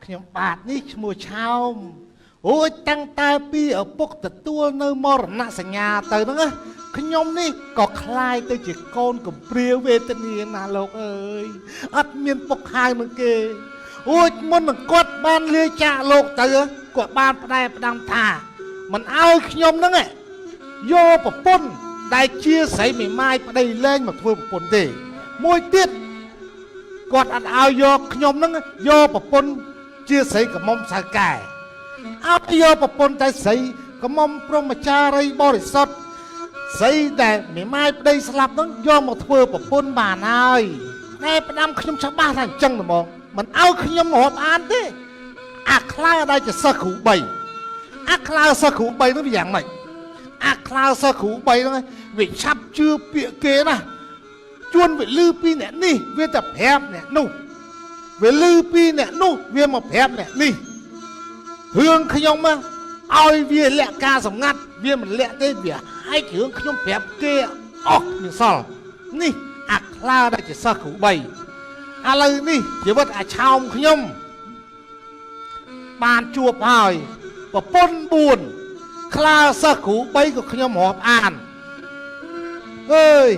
ខ្ញុំបាទនេះឈ្មោះឆោមអូយតាំងតែពីឪពុកទទួលនៅមរណសញ្ញាទៅហ្នឹងខ្ញុំនេះក៏คล้ายទៅជាកូនកំព្រាវេទនាណាលោកអើយអត់មានពុកហៅនឹងគេអូយមុននឹងគាត់បានលាចាកលោកទៅគាត់បានផ្ដែផ្ដាំថាមិនឲ្យខ្ញុំហ្នឹងយកប្រពន្ធដែលជាស្រីមេម៉ាយប្តីលែងមកធ្វើប្រពន្ធទេមួយទៀតគាត់អត់ឲ្យយកខ្ញុំហ្នឹងយកប្រពន្ធជាស្រីកមុំសៅកែអត់យកប្រពន្ធតែស្រីកមុំព្រហ្មចារីបរិសុទ្ធស្រីដែលមេម៉ាយប្តីស្លាប់ហ្នឹងយកមកធ្វើប្រពន្ធបានហើយតែផ្ដាំខ្ញុំច្បាស់ថាអញ្ចឹងហ្មងមិនឲ្យខ្ញុំរាប់អានទេអាខ្លាដែលជាសិស្សគ្រូ3អាខ្លាសិស្សគ្រូ3ហ្នឹងវាយ៉ាងម៉េចអាខ្លាសិស្សគ្រូ3ហ្នឹងវាឆាប់ជឿពាក្យគេណាជួនវាលឺពីអ្នកនេះវាតែប្រាប់អ្នកនោះវាលឺពីអ្នកនោះវាមកប្រាប់អ្នកនេះរឿងខ្ញុំឲ្យវាលាក់ការសម្ងាត់វាមិនលាក់ទេវាហែករឿងខ្ញុំប្រាប់គេអស់មានសល់នេះអាខ្លាដែលជាសិស្សគ្រូ3ឥឡូវនេះជីវិតអាឆោមខ្ញុំបានជួបហើយប្រពន្ធ4ខ្លាសិស្សគ្រូ3ក៏ខ្ញុំរាប់អានអើយ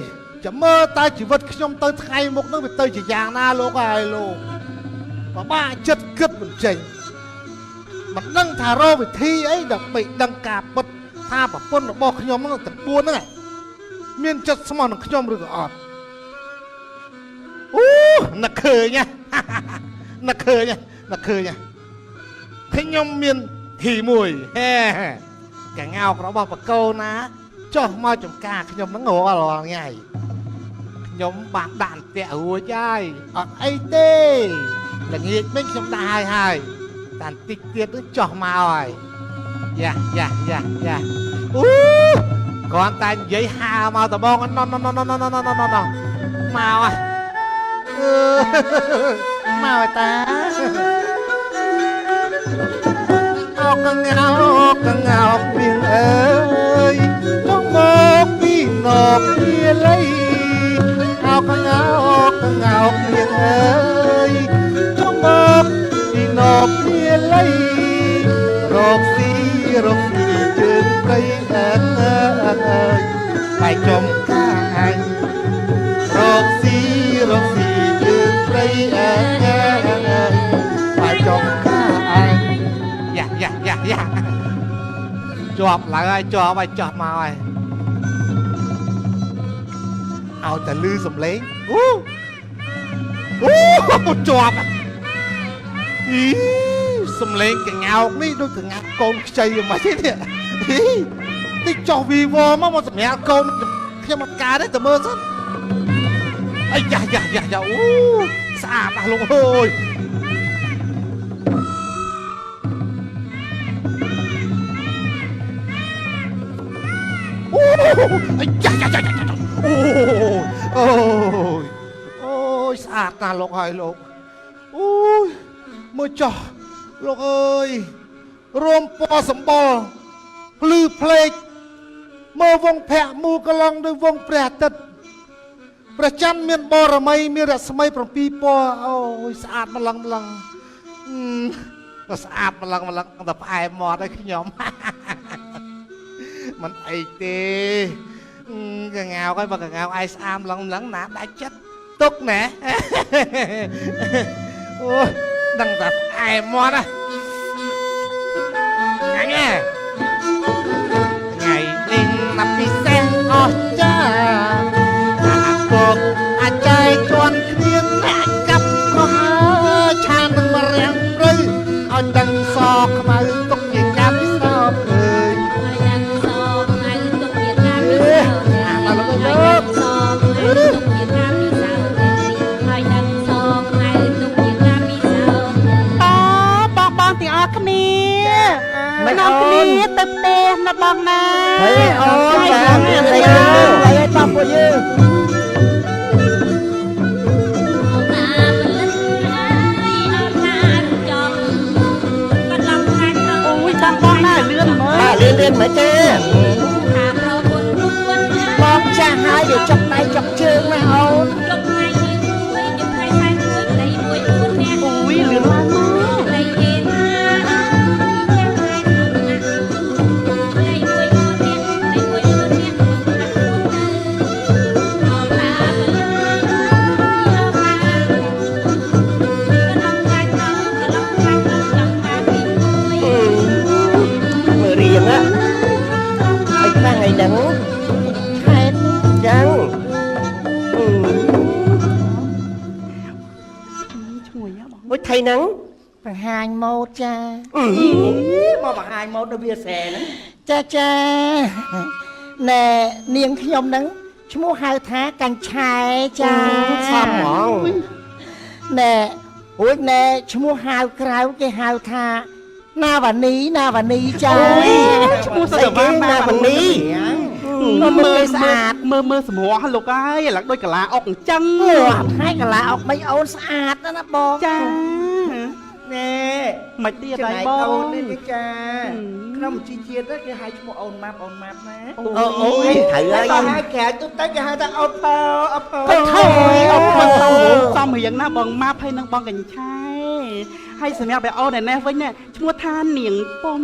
ចាំមើលតើជីវិតខ្ញុំទៅថ្ងៃមុខនឹងវាទៅជាយ៉ាងណាលោកហើយលោកពិបាកចិត្តគិតមិនចេញមិនដឹងថារកវិធីអីដើម្បីដឹងការពិតថាប្រពន្ធរបស់ខ្ញុំនឹងទាំង4ហ្នឹងមានចិត្តស្មោះនឹងខ្ញុំឬក៏អត់អូនឹកឃើញនឹកឃើញខ្ញុំមានធីមួយហេកងោករបស់បកោណាចុះមកចំការខ្ញុំហ្នឹងរាល់ថ្ងៃខ្ញុំបានដាក់អន្ទាក់រួចហើយអត់អីទេល្ងាចមិញខ្ញុំដាក់ហើយតែបន្តិចទៀតចុះមកហើយយ៉ាអូគ្រាន់តែនិយាយហាមកតបងណមកហើយមកតាអោកងោពីអើយមកមកពីណោពីលៃអោកងោពីអើយមកពីណោពីលៃរកស៊ីជើងព្រៃ បាយចំកាយរកស៊ីយើងព្រៃបាយចំកាយយ៉ាជាប់ឡើងហើយជាប់ហើយចោះមកហើយឲ្យតែលឺសំឡេងជាប់សំឡេងកញ្ញោកនេះដូចកញ្ញោកកូនខ្ចីមិនទេនេះចោះវីវមកសម្រាប់កូនខ្ញុំអត់ការទេតែមើលសិនអាយ៉ាអូស្អាតណាស់លោកអើយអាយ៉ាអូយស្អាតណាស់លោកហើយលោកអូយមើលចោះលោកអើយរួមពណ៌សម្បុរភ្លឺភ្លេចមើលវងភ័ក្រមូកឡងដោយវងព្រះអាទិត្យព្រះច័ន្ទមានបរមីមានរស្មី7ពណ៌អូយស្អាតម្លឹងស្អាតម្លឹងតែផ្អែមមាត់ឲ្យខ្ញុំមិនអីទេកងៅហើយបើកងៅឯស្អាតម្លឹងណាដាច់ចិត្តទុកណាអូយដឹងតែផ្អែមមាត់ណាថ្ងៃនេះណាប់ពិសេសអស្ចារ្យអាកុកអាចចែកជន់គ្នាអ្នកកាប់ក៏ហើយឆាននឹងមរាំងព្រៃឲ្យដឹងសខ្មៅទុកជាកាប់ស្រោបឃើញឲ្យដឹងសខ្មៅទុកជាកាប់ស្រោបឃើញឲ្យដឹងសខ្មៅទុកជាកាប់ស្រោបឃើញឲ្យដឹងសខ្មៅទុកជាកាប់ស្រោបឃើញបងទាំងអស់គ្នាមិនអស់គ្នាទៅផ្ទះណាបងណាហើយអូនចាហើយបងពួកយើងអូយតាំងបងណាលឿនមើលលឿនមើលទេបងចាស់ហើយវាចាប់ដៃចាប់ជើងណាអូនចាប់ថ្ងៃនេះមួយចាប់ថ្ងៃខែមួយប្តីមួយ4នាក់អូយលឿនឡើងមកប្តីគេណាថ្ងៃហ្នឹងខេតចឹងឈ្ងុយហ៎បងមួយថ្ងៃហ្នឹងបង្ហាញម៉ូដចាមកបង្ហាញម៉ូដនៅវាសែហ្នឹងចាណែនាងខ្ញុំហ្នឹងឈ្មោះហៅថាកាញ់ឆែចាសំហ្មងណែអូយណែឈ្មោះហៅក្រៅគេហៅថាណាវ៉ានីចាឈ្មោះស្អីគេណាវ៉ានីមើលស្អាតមើលសម្រស់លោកអើយឥឡូវដូចកាឡាអុកអញ្ចឹងថ្ងៃកាឡាអុកមិនអូនស្អាតណាបងចាណែមិនទៀតហើយបងអូននេះចាក្នុងជីជាតិគេហៅឈ្មោះអូនម៉ាប់ណាអូយត្រូវហើយហៅក្រៅទៅគេហៅថាអូនផើអូនផើអូនសំរៀងណាបងម៉ាប់ហើយនឹងបងកញ្ឆែហើយសម្រាប់អូនឯនេះវិញណាឈ្មោះថានាងពុំ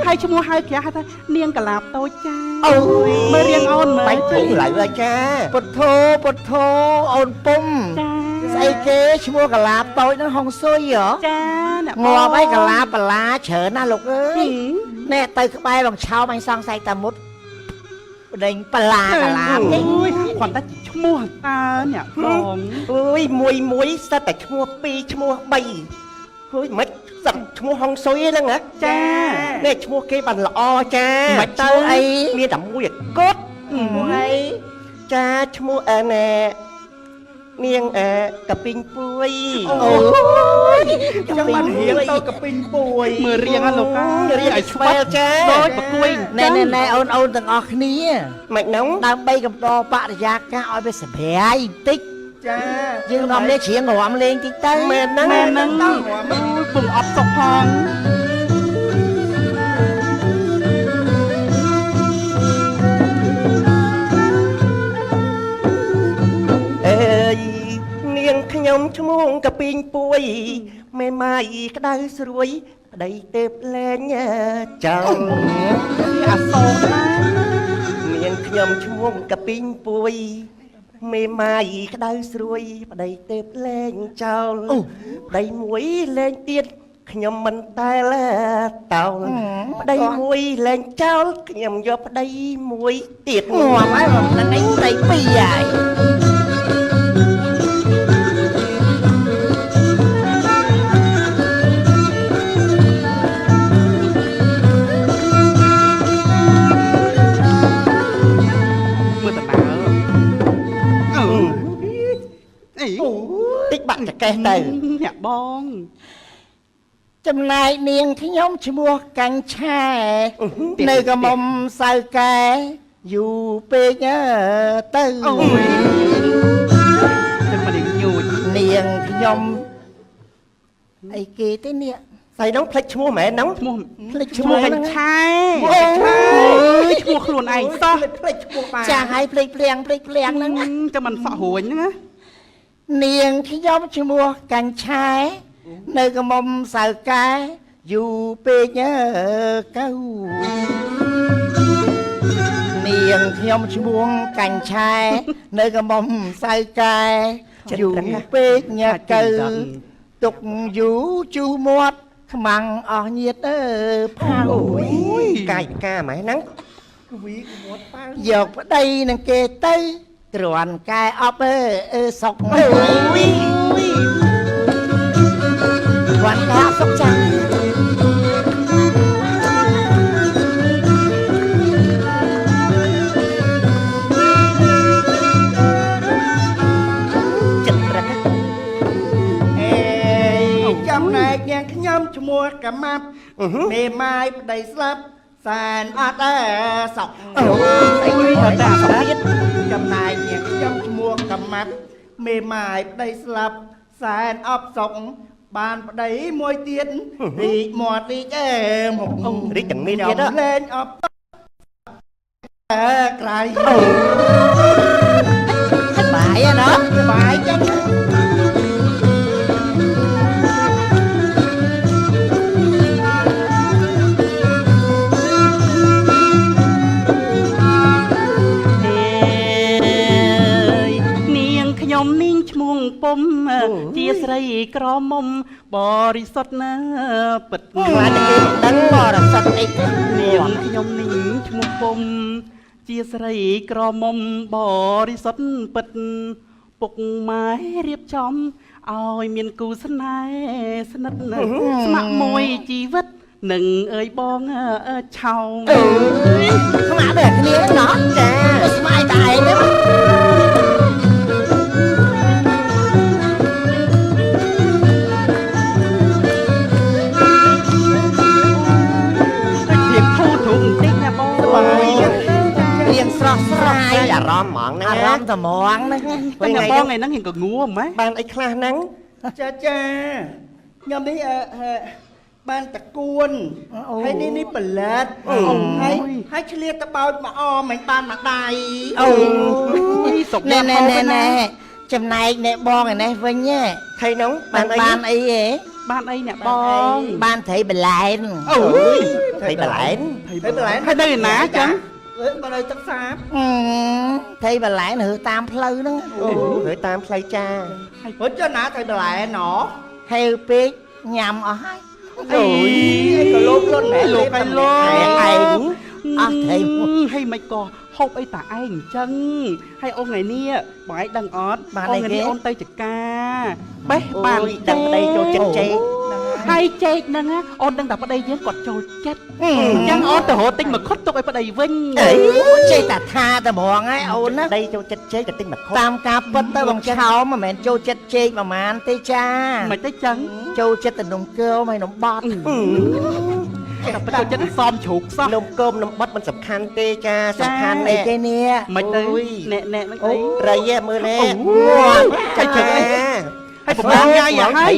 ហើយឈ្មោះហៅគេហៅថានាងកលាបតូចចាអូយមើលរៀងអូនមើលបាច់ពុំឡើយចាពុទ្ធោអូនពុំស្អីគេឈ្មោះកលាបតូចហ្នឹងហុងស៊ុយហ៎ចាងាប់ហើយកលាបឡាច្រើនណាលោកអើយណែទៅក្បែរបងឆោមអញសង្ស័យតាមុតបដេញបឡាកលាបទេគាត់តែឈ្មោះតើអ្នកបងអើយមួយស្ទើរតែឈ្មោះ2ឈ្មោះ3ហួយមិនសំឈ្មោះហុងស៊ុយហ្នឹងហ៎ចានេះឈ្មោះគេបានល្អចាមិនទៅអីមានតែមួយកត់ហើយចាឈ្មោះណែនាងកពីងពួយអូយចាំបានរៀងទៅកពីងពួយមើលរៀងហ្នឹងលោករៀងឲ្យស្វែលចាដូចប្រគួយណែអូនទាំងអស់គ្នាមិនហ្នឹងដើម្បីកំដរបរិយាកាសឲ្យវាសប្បាយបន្តិចចាយើងនាំលេងច្រៀងរំលេងតិចទៅមែនហ្នឹងអូយពុំអត់សុខផងនាងខ្ញុំឈ្មោះកពីងពួយមេម៉ាយក្តៅស្រួយប្តីទេពលែងចង់អាសូរណានាងខ្ញុំ ខ្ញុំឈ្មោះកាពីងពួយមេម៉ាយក្តៅស្រួយប្តីទេពលែងចោលប្តីមួយលែងទៀតខ្ញុំមិនតែតោលប្តីមួយលែងចោលខ្ញុំយកប្តីមួយទៀតងាប់ហើយនឹងឯងប្តីពីរហើយ tích bạn cái từ nhạc bong ចំណែកនាងខ្ញុំឈ្មោះកាញ់ឆែនៅកំមុំសៅកែយូរពេកទៅ អូយតែមិនញូច នាងខ្ញុំអីគេទេនេះស្អីនោះផ្លេចឈ្មោះមែនហ្នឹង ឈ្មោះ ផ្លេចឈ្ ឈ្ មោះ មោះក ហ្នឹង ញ្ឆែ អូយ ឈ្មោះខ្លួនឯងតោះ ផ្លេចឈ្មោះបាទចាឲ្យផ្លេចភ្លៀងហ្នឹង តែមិនសក់រួញហ្នឹងណា នាងខ្ញុំឈ្មោះកាញ់ឆែនៅកំមុំសៅកែយូរពេកកៅនាងខ្ញុំឈ្មោះកាញ់ឆែនៅកំមុំសៅកែយូរពេកកៅទុកយូរជូរមាត់ខ្មាំងអស់ញាតផៅកាយកាហ្មងហ្នឹងវីមាត់ប៉ៅយកប្តីនឹងគេទៅទ្រាន់កែអប់សុកអូយទ្រាន់កែអប់សុកចាស់ចំណែកនាងខ្ញុំឈ្មោះកម៉ាប់មេម៉ាយប្តីស្លាប់សែនអត់សក់អូយអត់ដាក់ទៀតចំណែកនាងខ្ញុំឈ្មោះកម៉ាប់មេម៉ាយប្តីស្លាប់សែនអប់សក់បានប្តីមួយទៀតរីកមាត់រីកមករីកទាំងមានទៀតលេងអប់ក្រៃបាយណាបាយចឹង ខ្ញុំនាងឈ្មោះពុំជាស្រីក្រមុំបរិសុទ្ធណាពិតខ្លាចតែគេមិនដឹងបរិសុទ្ធអីទេនាងខ្ញុំនាងឈ្មោះពុំជាស្រីក្រមុំបរិសុទ្ធពិតពុកម៉ែរៀបចំឲ្យមានគូស្នេហ៍ស្និទ្ធស្ម័គ្រមួយជីវិតនឹងអើយបងឆោងស្ម័គ្រតែគ្នាណោះចាស្ម័គ្រតែឯងទេ រៀងស្រស់ស្រាយអារម្មណ៍ហ្មងហ្នឹងអារម្មណ៍តែហ្មងហ្នឹងពេលថ្ងៃបងថ្ងៃហ្នឹងរៀងក៏ងួរហ្មងបានអីខ្លះហ្នឹងចាខ្ញុំនេះបានតកួនហើយនេះបលែតហើយឆ្លៀតតបោចមកអមិនបានមកដៃអូយសុកណែចំណែកអ្នកបងឯនេះវិញហ៎ថៃនោះបានអីហ៎បានអីអ្នកបងបានត្រីបលែនអូយត្រីបលែនហើយនៅណាចឹង bà đây chắc xa thấy bà lại nữa tam phơi đó nữa tam phơi cha bữa cho nã thấy bà lại nó theo biết nhầm ở hai ôi cái lốp lên mẹ lốp cái lốp hay hay mày co hộp ấy tả ai chân hay ôn ngày nia bãi đằng ót ôn ngày nia ôn tay chật ca bé bàn đằng đây cho chân chê hai chết nè á ôn đang đọc ở đây với quạt trôi chết chẳng ôn từ hộ tinh mà khóc tục ở đây vinh chơi tà tha tà bòn ấy ôn á đây cho chết chết cái tinh mà khóc tam ca bất tới bằng cháu mà mẹ cho chết chết mà ăn tê cha mày tới trắng cho chết từ nồng cơ mày nồng bọt cho chết xóm chuột sao nồng cơm nồng bọt mình sập khăn tê cha sập khăn này cái nè mày tới nè nè nó thấy rồi mưa nè cha hayประมาณไงvậy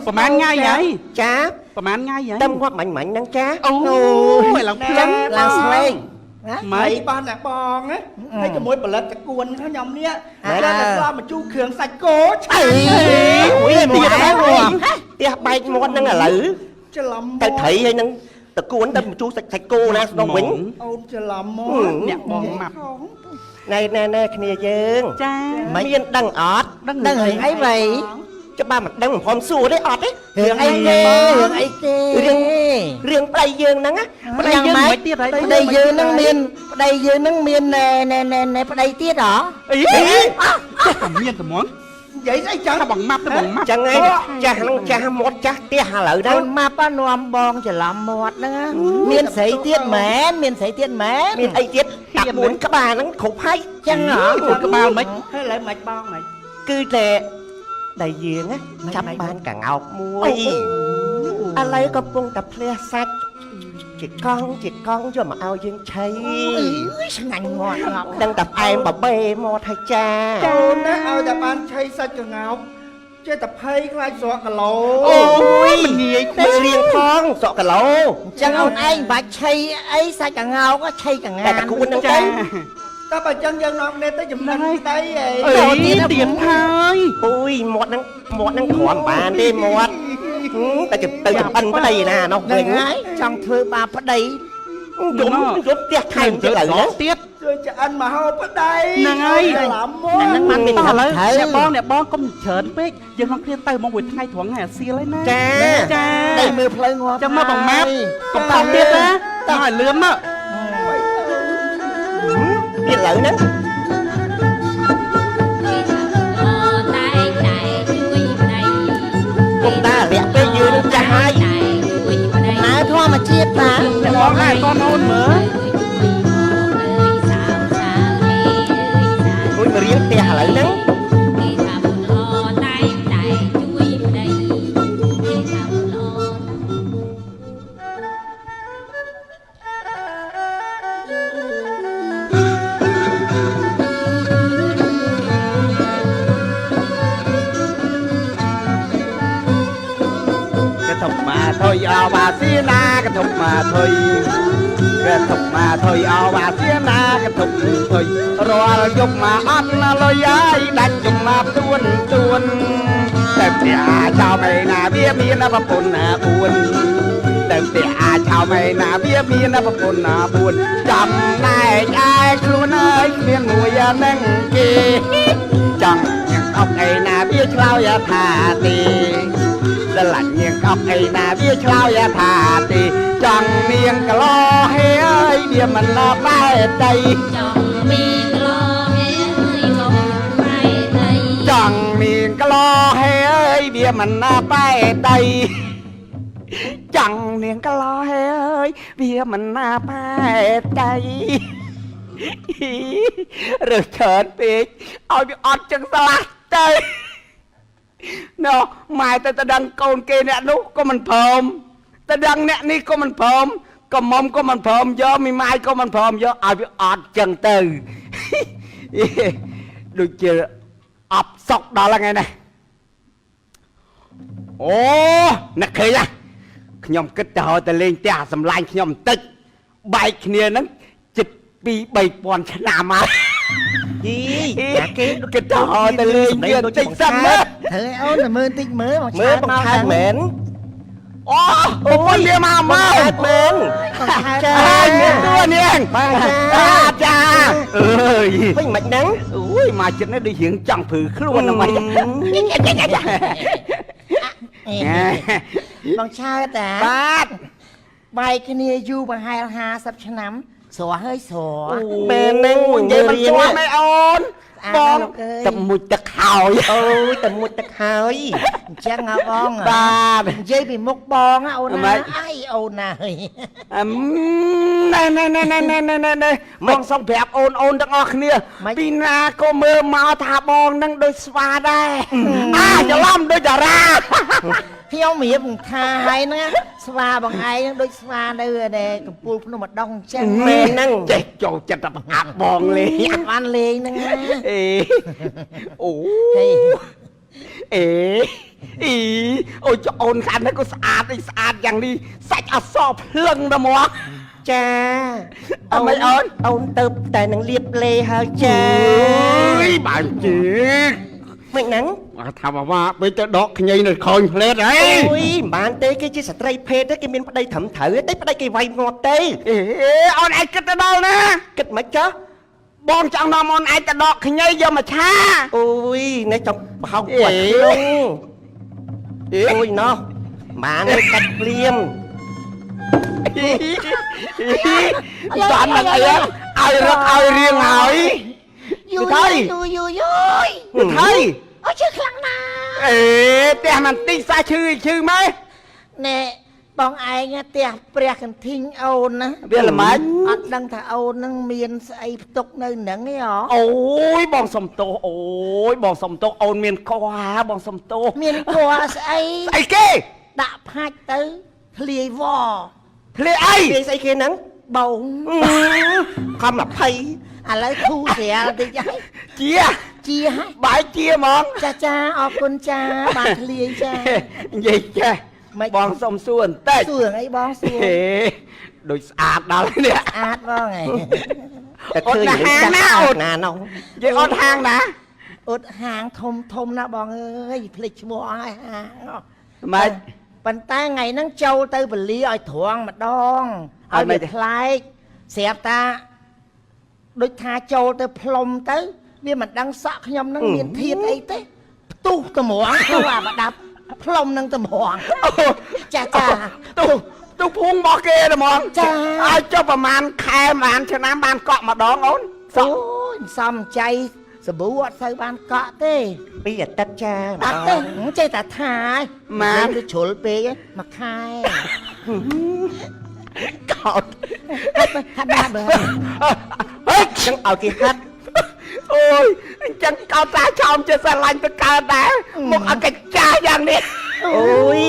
ประมาณไงvậyจ้าประมาณไงvậy tâm quát mạnh mạnh năng cha ôi lòng plum lòng sling mấy ban nè bòn á thấy cái môi bờ lật cái cuốn nó nhom nia ra là sao mà chu khương sạch cố ui tiệt bay một năng là lử tự thị hay năng តកួនទៅជូរសាច់គោណាស្នំវិញ អូនច្រឡំមក អ្នកបងម៉ាប់ ណែគ្នាយើង ចា មានដឹងអត់ ដឹងរឿងអីវ៉ៃ ច្បាស់មិនដឹងមិនព្រមសួរទេអត់ទេ រឿងអីទេរឿងអីទេ រឿងប្តីយើងហ្នឹងណា ប្តីយើងមិនទៀតហើយប្តីយើងនឹងមានប្តីយើងនឹងមានណែប្តីទៀតហ៎ អីតែមានតែហ្មង និយាយស្អីចឹង ថាបងម៉ាប់ទៅបងម៉ាប់ ចឹងឯងចាស់ហ្នឹងចាស់មាត់ចាស់ផ្ទះឥឡូវហ្នឹង អូនម៉ាប់នាំបងច្រឡំមាត់ហ្នឹងមានស្រីទៀតមែនមានស្រីទៀតមែន មានអីទៀតតា4ក្បាលហ្នឹងគ្រប់ហើយ ចឹងហ៎ 4ក្បាលមិន ហើយឡើយមិនបងមិន គឺតែដៃយើងណាចាប់បានកង្កោកមួយឥឡូវកំពុងតែភ្លះសាច់ជាកង់យកមកឲ្យយើងឆៃ ឆ្ងាញ់ងាត់ងាប់ ដឹងតែផ្អែមបបេមកថៃចា អូនណាឲ្យតែបានឆៃសាច់កងោកចេះតែភ័យខ្លាចស្រកគីឡូ អូយមិនងាយទេរៀងផងសក់គីឡូ ចឹងអូនឯងបាច់ឆៃអីសាច់កងោកឆៃកងា តែតកួនហ្នឹងទៅ តែបើចឹងយើងនាំគ្នាទៅចំណេញស្ដីអី អីទៀតហើយ អូយមាត់ហ្នឹងគ្រាន់បានទេមាត់តែទៅចំអិនប្តីណានោះ ហ្នឹង វិញ ហើយចង់ធ្វើបាបប្តី យំផ្ទះថែមទៀតឥឡូវ ទៀត ជួយឆ្អិនមកហូបប្តី ហ្នឹងហើយ ច្រឡំមក ហ្នឹងបានមាន ឥ ឥឡូ ឡូ វ វ អ្នកបងកុំច្រើនពេកយើងនាំគ្នាទៅមកមួយថ្ងៃត្រង់ថ្ងៃអាសៀលហើយណា ចា ចា ដៃមើលផ្លូវងាប់ ចាំមកបងម៉ាប់កុំខំទៀតណាតោះឲ្យលឿនមក ទៀតឥឡូវហ្នឹង គុំតាលាក់ពេកយឺនចាស់ហើយ ណែធម្មជាតិតា អ្នកបងហើយកូនអូនមើល អូយមករៀងផ្ទះឥឡូវហ្នឹង កធំមកថុយអវាសៀណាកធំមកថុយកធំមកថុយអវាសៀណាកធំថុយរាល់យប់មកអត់លុយហើយដាច់ចំណាប់ទួនតែផ្ទះចៅមេណាវាមានប្រពន្ធ4តែផ្ទះចៅមេណាវាមានប្រពន្ធ4ចាំណែកឯខ្លួនអើយគ្មានមួយនឹងគេចង់ញ៉ាំអប់ឯណាវាឆ្លើយថាទេស្រឡាញ់នាងកប់អីណាវាឆ្លើយថាទេចង់នាងកលោហេអើយវាមិនឡបែតីចង់នាងកលោហេអើយវាមិនឡបែតីចង់នាងកលោហេអើយវាមិនឡបែតីរើសច្រើនពេកឲ្យវាអត់ចឹងស្លាស់ទៅណ៎ម៉ែទៅដឹងកូនគេអ្នកនោះក៏មិនព្រមទៅដឹងអ្នកនេះក៏មិនព្រមក៏មុំក៏មិនព្រមយកមីម៉ាយក៏មិនព្រមយកឲ្យវាអត់ចឹងទៅដូចជាអប់សក់ដល់ថ្ងៃនេះអូអ្នកឃើញណាខ្ញុំគិតទៅហើយទៅលេងផ្ទះសម្លាញ់ខ្ញុំបន្តិចបែកគ្នាហ្នឹងជិត 2-3,000 ឆ្នាំហើយ ចាគេ គិតទៅហើយទៅលេងទៀតតិចសិនមើល ធ្វើឲ្យអូនទៅមើលបន្តិចមើលមក មើលបង្ខែតមែន អូប្រពន្ធវាមកមើល បង្ខែតមែន ចា ហើយមានទួនាង បាទ ចាអើយ វិញមិនហ្នឹង អូយមកចិត្តនេះដូចរៀងចង់ព្រឺខ្លួនហ្នឹងមក បងឆើតា បាទ បែកគ្នាយូរប្រហែល50ឆ្នាំស្រស់ហើយស្រស់ មែនហ្នឹង និយាយមិនស្គាល់មែនអូនបងទឹកមួយទឹកហើយ អូយតែមួយទឹកហើយ អញ្ចឹងហ៎បង បាទ និយាយពីមុខបងអូន ម៉េ ណា ច អីអូនណាហើយ ណែបងសុំប្រាប់អូនទាំងអស់គ្នាពីណាក៏មើលមកថាបងនឹងដូចស្វាដែរច្រឡំដូចតារា ខ្ញុំរៀបថាហើយណាស្វាបងឯងដូចស្វានៅដែលកំពូលភ្នំម្ដងអញ្ចឹង មែនហ្នឹង ចេះចូលចិត្តតែបង្អាប់បងលេង អត់បានលេងហ្នឹងណា អេអូ ហេ អេអូចអូនខាងនេះក៏ស្អាតយ៉ាងនេះសាច់អសភ្លឹងដល់មក ចា អត់មិនអូន អូនទៅតែនឹងលៀបលេហើយចា អើយបានជិះ មិនហ្នឹង អ ថាមកว่าពេលទៅដកខ្ញីនៅខូនផ្លេតអី អូយមិនបានទេគេជាស្ត្រីភេទទេគេមានប្តីត្រឹមត្រូវទេប្តីគេវាយងាប់ទេ អេអូនឯងគិតទៅដល់ណា គិតមិនចោះ បងចង់នាំអូនឯងទៅដកខ្ញីយកមកឆា អូយនេះចង់បោកគាត់ខ្លួនអូយណោះបានទេកាច់ភ្លាម បានមកអីឲ្យរត់ឲ្យរៀងហើយ យូ ទៅ យូយូយូយ ទៅថៃ អូឈឺខ្លាំងណាស់ អេផ្ទះមិនតិចសាឈឺម៉េច ណែបងឯងផ្ទះព្រះកន្ធីងអូនណា វាល្មិច អត់ដឹងថាអូននឹងមានស្អីផ្ទុកនៅហ្នឹងទេហ៎ អូយបងសំទោសអូយបងសំទោសអូនមានខោបងសំទោស មានគួរស្អី ស្អីគេ ដាក់ផាច់ទៅធ្លាយវ ភ្លេអី គេស្អីគេហ្នឹង បង ខំ20 ឥឡូវធូរស្រាលតិចហើយ ជា ជាហើយ បាយជាហ្មង ចាអរគុណចាបានធ្លាយចា និយាយចេះ មិន បងសុំសួរបន្តិច សួរអីបងសួរ ហេដូចស្អាតដល់នេះ ស្អាតបងហ៎ តែឃើញរឿងចាស់ណានោះ និយាយអត់ហាងណា អត់ហាងធំណាបងអើយភ្លេចឈ្មោះឲ្យហាង ម៉េច ប៉ុន្តែថ្ងៃហ្នឹងចូលទៅពលាឲ្យត្រង់ម្ដង អត់ ឲ្យ ម៉េ វា ច ប្លែកស្រាប់តាដូចថាចូលទៅផ្លុំទៅវាមិនដឹងសក់ខ្ញុំហ្នឹងមានធាតអីទេផ្ទុះតម្រងទៅអាបដាប់ផ្លុំនឹងតម្រងចា ទូភូងរបស់គេហ្មង ចា ឲ្យចុះប្រហែលខែប្រហែលឆ្នាំបានកក់ម្ដងអូន អូយសំចៃសាប៊ូអត់សូវបានកក់ទេ ពីអាទិត្យចា អត់ទេចេះតែថាឯង ម៉ា ទៅជ្រុលពេកឯងមួយខែ កោត ហាត់ដាក់បើ ហេ ចឹងឲ្យគេហាត់ អូយអញ្ចឹងកោតតាឆោមជាស្រឡាញ់ទៅកើតដែរមកអកច្ចាយ៉ាងនេះ អូយ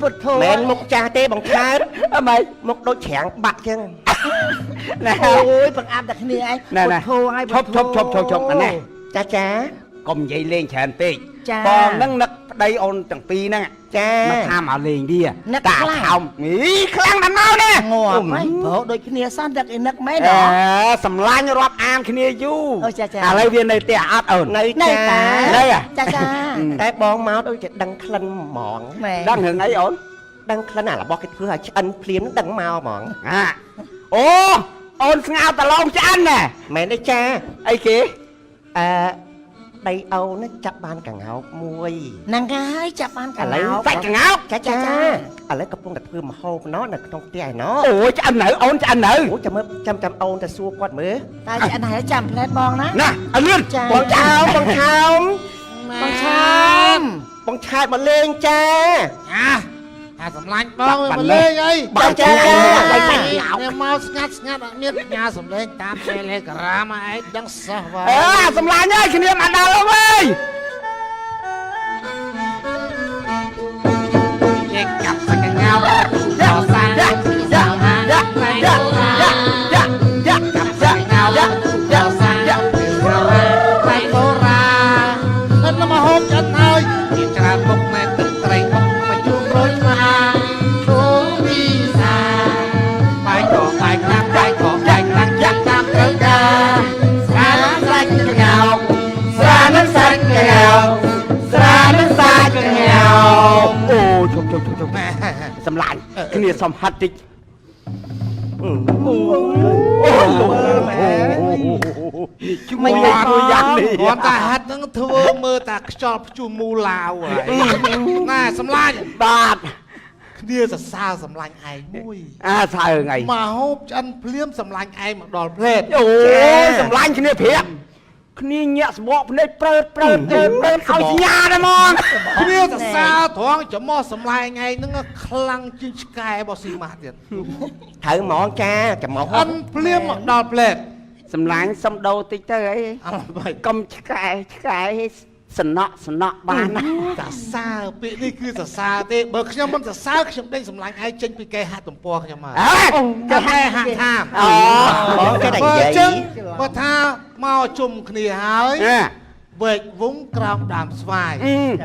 ពុទ្ធោ មែនមុខចាស់ទេបង្កើត អម៉េច មុខដូចច្រាំងបាក់ចឹង ណែ អូយបង្អាប់តែគ្នាឯង ណែ ពុទ្ធោឲ្យ ឈប់អានេះ ចាចា កុំនិយាយលេងច្រើនពេក ចា បងនឹងនឹកប្តីអូនទាំងពីរហ្នឹង ចា មកថាមកលេងវា នឹក តា ខ្លាំង ខំនេះខ្លាំងណាស់មកនេះ ងាប់ហើយព្រោះដូចគ្នាសោះដឹកឯនឹកមែន អ ហ៎ េសម្លាញ់រាប់អានគ្នាយូរ អូចាចា ឥឡូវវានៅផ្ទះអត់អូន នៅ នៅ ចា តា នៅហ៎ ចា តែបងមកដូចជាដឹងក្លិនហ្មង មែន ដឹងរឿងអីអូន ដឹងក្លិនអារបស់គេធ្វើឲ្យឆ្អិនភ្លាមដឹងមកហ្មង អាអូអូនស្ងោរតឡងឆ្អិនណែ មែនទេចា អីគេ អឺដៃអូននេះចាប់បានកង្កោកមួយ ហ្នឹងហើយចាប់បានកន្ល ឥឡូវ ោ សាច់កង្កោក ចាចា ចា ឥឡូវកំពុងតែធ្វើម្ហូបណោះនៅក្នុងផ្ទះឯណោះ អូឆ្អិននៅអូនឆ្អិននៅ អូចាំមើលចាំអូនទៅសួរគាត់មើល តែឆ្អិនហើយចាំផ្លែតបងណា ណាអលឿន ចា បងឆោមបងឆោម បងឆាម បងឆាតមកលេងចា អាសម្លាញ់បងវាមកលេងអី បងចា នេះមកស្ងាត់អត់មានបញ្ញាសម្លេងតាម Telegram ឯងដឹងសោះវ៉ា អើសម្លាញ់ហើយគ្នាមកដល់ហើយ គេកាប់សកងៅដល់សានសាហាយ៉ាយ៉ាយ៉ាយ៉ាយ៉ាកាប់សកងៅដល់សានយ៉ាបៃកូរ៉ាអត់មកហូបចិនហើយមានច្រើនមុខមែនទឹកត្រីមុខមកជួបរយស្មាជួវីសាបាយក៏បាយខ្លាំងបាយក៏បាយខ្លាំងយ៉ាងតាមត្រូវការស្រានឹងសាច់កងៅស្រានឹងសាច់កងៅស្រានឹងសាច់កងៅ អូជប់សម្លាញ់គ្នាសំហិតតិចជួយជួយយ៉ាងនេះ គាត់តាហាត់នឹងធ្វើមើលតាខ្យល់ភ្ជួរមូឡាវហើយណាសម្លាញ់ បាទ គ្នាសរសើរសម្លាញ់ឯងមួយ អាសើថ្ងៃ មកហូបឆ្អិនភ្លាមសម្លាញ់ឯងមកដល់ផ្លេត អូសម្លាញ់គ្នាព្រាបគ្នាញាក់ស្បកភ្នែកព្រើតឲ្យស្ញាតែហ្មង គ្នាសរសើរត្រង់ចំោះសម្លាញ់ឯងហ្នឹងខ្លាំងជាងឆ្កែរបស់ស៊ីម៉ាស់ទៀត ត្រូវហ្មងចាចាំមក អិនភ្លាមមកដល់ផ្លេត សម្លាញ់សំដោតិចទៅអី អត់បាច់ កុំឆ្កែសំណក់បានណា សរសើរពាក្យនេះគឺសរសើរទេបើខ្ញុំមិនសរសើរខ្ញុំដេញសម្លាញ់ឯងចេញពីគេហាត់ទំព័រខ្ញុំមក អើ គេហែហាត់ថាម បងគេតែនិយាយ ចឹងបើថាមកជុំគ្នាហើយ ណា វែកវងក្រោមដើមស្វាយ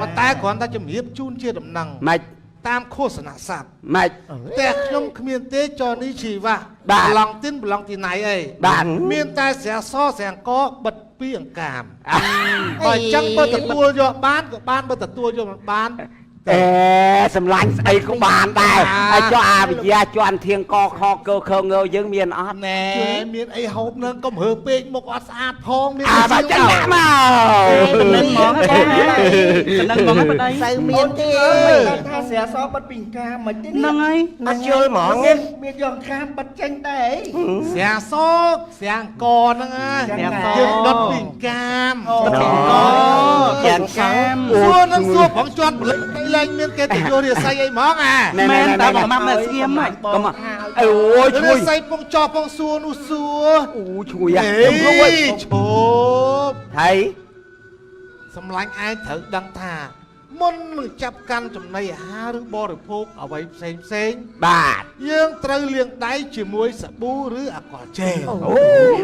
ប៉ុន្តែគ្រាន់តែជំរាបជូនជាដំណឹង ម៉េច តាមឃោសនាស័ព្ទ ម៉េច តែខ្ញុំគ្មានទេចនេះជីវៈ បាទ ប្រឡងទីនប្រឡងទីណៃអី បាទ មានតែស្រាសស្រាងកបិទពីអង្កាមបើចឹងបើទទួលយកបានក៏បានបើទទួលយកមិនបាន អេសម្លាញ់ស្អីក៏បានដែរហើយចុះអាវិជាជន់ធៀងកខកើខើងើយើងមានអត់ ណែមានអីហូបនឹងកុំហើពេកមុខអត់ស្អាតផងមាន អាបើចឹងដាក់មក តំណឹងហ្មងបងតំណឹងហ្មងប្តី សូវមានទេមិនថាស្រាសបិទពីការមិនទេ ហ្នឹងហើយ អត់យល់ហ្មង មានយកខាមបិទចេញដែរ ស្រាសកស្រាងកហ្នឹងណា ស្រាងក យើងដុតពីអង្កាមដុតពីអង្ក យ៉ាងកាម សួរនឹងសួរផងជន់ពលិចលែងមានគេទៅយករាសីអីហ្មងអា មែនតែបងម៉ាក់នៅស្ងៀមហ៎ កុំអូយឈ្ងុ រា យ សីពងចោពងសួរនោះសួរ អូឈ្ងុយ អេ ខ្ញុំរួច ឈប់ ហើយ សម្លាញ់ឯងត្រូវដឹងថាមុននឹងចាប់កាន់ចំណីអាហារឬបរិភោគអ្វីផ្សេង បាទ យើងត្រូវលាងដៃជាមួយសាប៊ូឬអាល់កុលជែល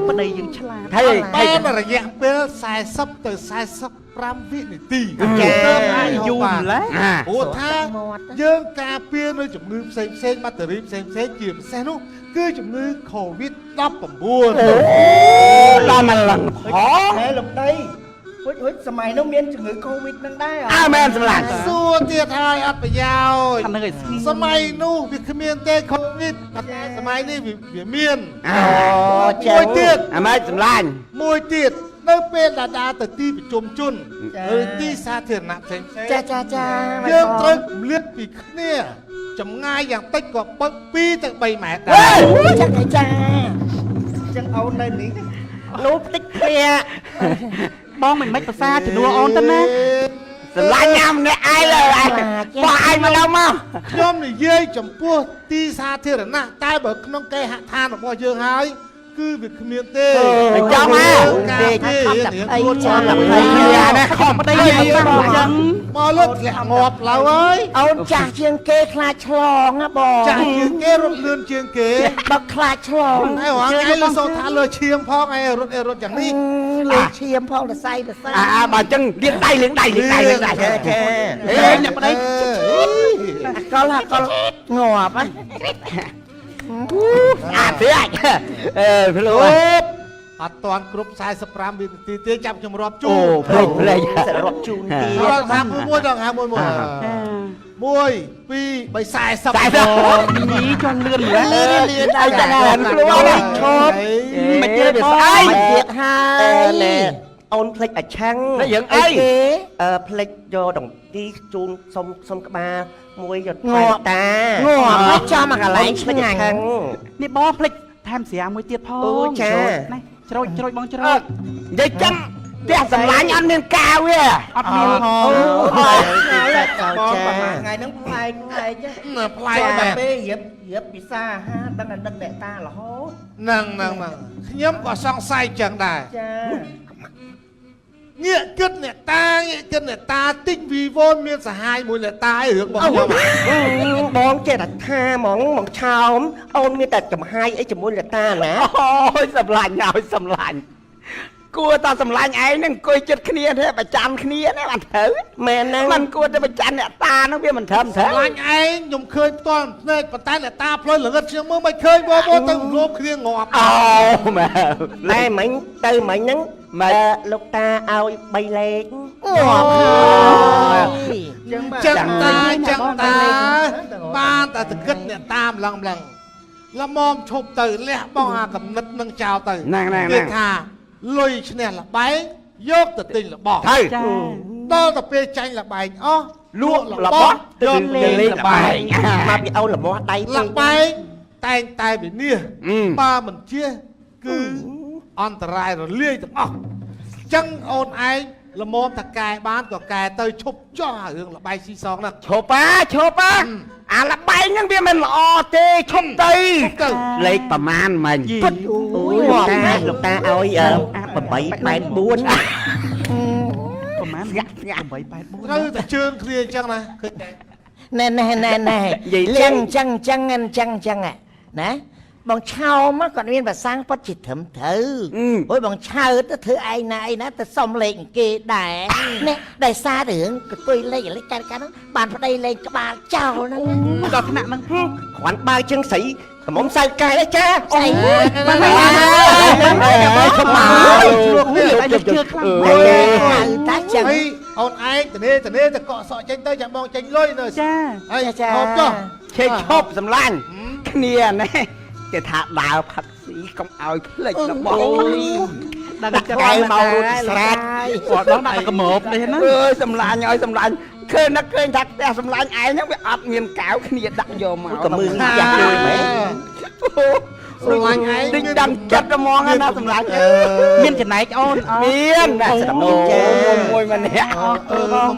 ប្តីយើងឆ្លាត ហើយ បានរយៈពេល40ទៅ45វិនាទី ចា ទើបអាចហូ យូ ប រ បាន ម្ល៉េះ ព្រោះថាយើងការពារនៅជំងឺផ្សេងបាក់តេរីផ្សេងជាពិសេសនោះគឺជំងឺ COVID-19 ដល់មកឡើងផង ហេលោកដីហុចសម័យនោះមានជំងឺ Covid នឹងដែរ អើមែនសម្លាញ់ សួរទៀតហើយអត់ប្រយោជន៍ ខាងហ្នឹងឯងស្ងៀម សម័យនោះវាគ្មានទេ COVID ប៉ុន្តែសម័យនេះវាមាន អូ មួយទៀត អាម៉េចសម្លាញ់ មួយទៀតនៅពេលដែលដើរទៅទីប្រជុំជនឬទីសាធារណៈផ្សេងៗ ចា យើងត្រូវគម្លាតពីគ្នាចម្ងាយយ៉ាងតិចក៏2ទៅ3ម៉ែត្រដែរ ចាចឹងអូននៅនេះ លោកតិចភ្លា បងមិនមិនប្រសាជំនួសអូនទៅណា សម្លាញ់ញ៉ាំអ្នកឯងលើឯងបោះឯងមកដល់មក ខ្ញុំនិយាយចំពោះទីសាធារណៈតែបើក្នុងគេហដ្ឋានរបស់យើងហើយគឺវាគ្មានទេ ទៅចង់មក ការពាររៀងខ្លួន ចាំ ចាំ ភ័យ នេះខំ ប្តីយើងអត់បានចឹង មកលើកធ្លាក់ងាប់ឡៅអើយ អូនចាស់ជាងគេខ្លាចឆ្លងណាបង ចាស់ជាងគេរត់លឿនជាងគេ បើខ្លាចឆ្លង ហើយហងឯងលើសូថាលើឈាមផងឯងរត់យ៉ាងនេះ លើឈាមផងរស័យ អាបើចឹងលាងដៃលាងដៃលាងដៃលាងដៃ ចា ហេអ្នកប្តី កលងាប់ហ៎ អាទៀតអឺភ្លោ អត់តាន់គ្រប់45វិនាទីទេចាប់ខ្ញុំរាប់ជូ អូ ន ភ្លេចភ្លេច សរុបជូនទី ដល់51ដល់51 1 2 3 40 ញីជន់លឿនម្ល៉េះ លឿនដែរចា ខ្លួនឈប់ មិនជឿទេ ស្អី មិនទៀតហើយណែអូនភ្លេចអាឆាំង ភ្លេចរឿងអី គេភ្លេចយកដង្ទីជូនសុំក្បាលមួយយកថ្វាយតាហើយចាំមកកន្លែងឆ្ងាញ់ នេះបងភ្លេចថែមស្រាមួយទៀតផង អូចា ណាច្រូចបងច្រូច និយាយចឹងផ្ទះសម្លាញ់អត់មានកាវវា អត់មានផង បងប្រហែលថ្ងៃហ្នឹងផ្លែកចា ផ្លាយ តែ បែប ពេលរៀបពិសាអាហារដឹងតែនឹកអ្នកតារហូត ហ្នឹងខ្ញុំក៏សង្ស័យចឹងដែរ ចា ងាកគិតអ្នកតាតិចវីវ៉ូនមានសហាយមួយអ្នកតាឯរឿងរបស់ខ្ញុំ បងចេះតែថាហ្មងមកឆោមអូនមានតែចំហាយអីជាមួយលតាណា អូយសម្លាញ់ឲ្យសម្លាញ់គួរតែសម្លាញ់ឯងនឹងអង្គុយចិត្តគ្នាទេប្រចាំគ្នាណាបានត្រូវ មែនហ្នឹង มันគួរតែប្រចាំអ្នកតានោះវាមិនត្រឹមត្រូវ ខ្លាញ់ឯងខ្ញុំឃើញផ្ទាល់ភ្នែកប៉ុន្តែអ្នកតាផ្លូវល្ងិតខ្ញុំមើលមិនឃើញវ៉វទៅលោបគ្នាងាប់ អូមែ តែមិញទៅមិញហ្នឹង ម៉េច លោកតាឲ្យ3លេខ ងាប់ ចឹងបាទ ចឹងតាបានតែតគិតអ្នកតាមឡងល្មមឈប់ទៅលះបង់អាកំណត់នឹងចោលទៅ ហ្នឹង គេថាលុយឈ្នះលបែងយកទៅទិញរបស់ ត្រូវ ចា ដល់ទៅពេលចាញ់លបែងអស់ លក់របស់ យក ទៅលេងល្បែង មកពីអូនរបស់ដៃ លបែងតែងតែវិនិច្ឆ័យ បើមិនជាគឺអន្តរាយរលាយទាំងអស់ចឹងអូនឯងល្មមតកែបានក៏កែទៅឈប់ចោះរឿងលបែងស៊ីសងហ្នឹង ឈប់អាល្បែងហ្នឹងវាមិនល្អទេឈប់ទៅ ទៅ លេខប្រមាណមិញ អូយលោកតាឲ្យ884 ប្រហែលស្ងាត់884 ត្រូវតែជឿនគ្នាអញ្ចឹងណាឃើញទេ ណែ និយាយលេង ចឹងណា បងឆោមគាត់មានប្រសាំងប៉ុតជាត្រឹមត្រូវអូយបងឆើទៅធ្វើឯងណាទៅសុំលេខគេដែរនេះដោយសាររឿងកតុយលេខកាត់ហ្នឹងបានប្តីលេខក្បាលចោលហ្នឹង ដល់ថ្នាក់ហ្នឹង គ្រាន់បើជើងស្រីកុំសៅកែទេចាអូយបាន អើ ខំមក ជ្រុកនេះ តែជឿខ្លាំង តាចឹង អីអូនឯងទៅកក់សក់ចេញទៅចាំបងចេញលុយនៅ ចា ហើយហូបចុះ ឆេកឈប់សម្លាញ់គ្នាណែគេថាដើរផឹកស៊ីកុំឲ្យភ្លេចរបស់ ដល់ ដាក់ ចិត្ត កែមករួចស្រេច គាត់ដល់ដាក់កម៉ោបនេះណា អើយសម្លាញ់ឲ្យសម្លាញ់ឃើញថាផ្ទះសម្លាញ់ឯងហ្នឹងវាអត់មានកៅគ្នាដាក់យកមក ក៏មើលយ៉ាក់ជួយមែន ស្រឡាញ់ឯង ទិញដឹងចិត្តហ្មងណាសម្លាញ់ មានចំណែកអូន មានណាស្ដាប់មួយម្នាក់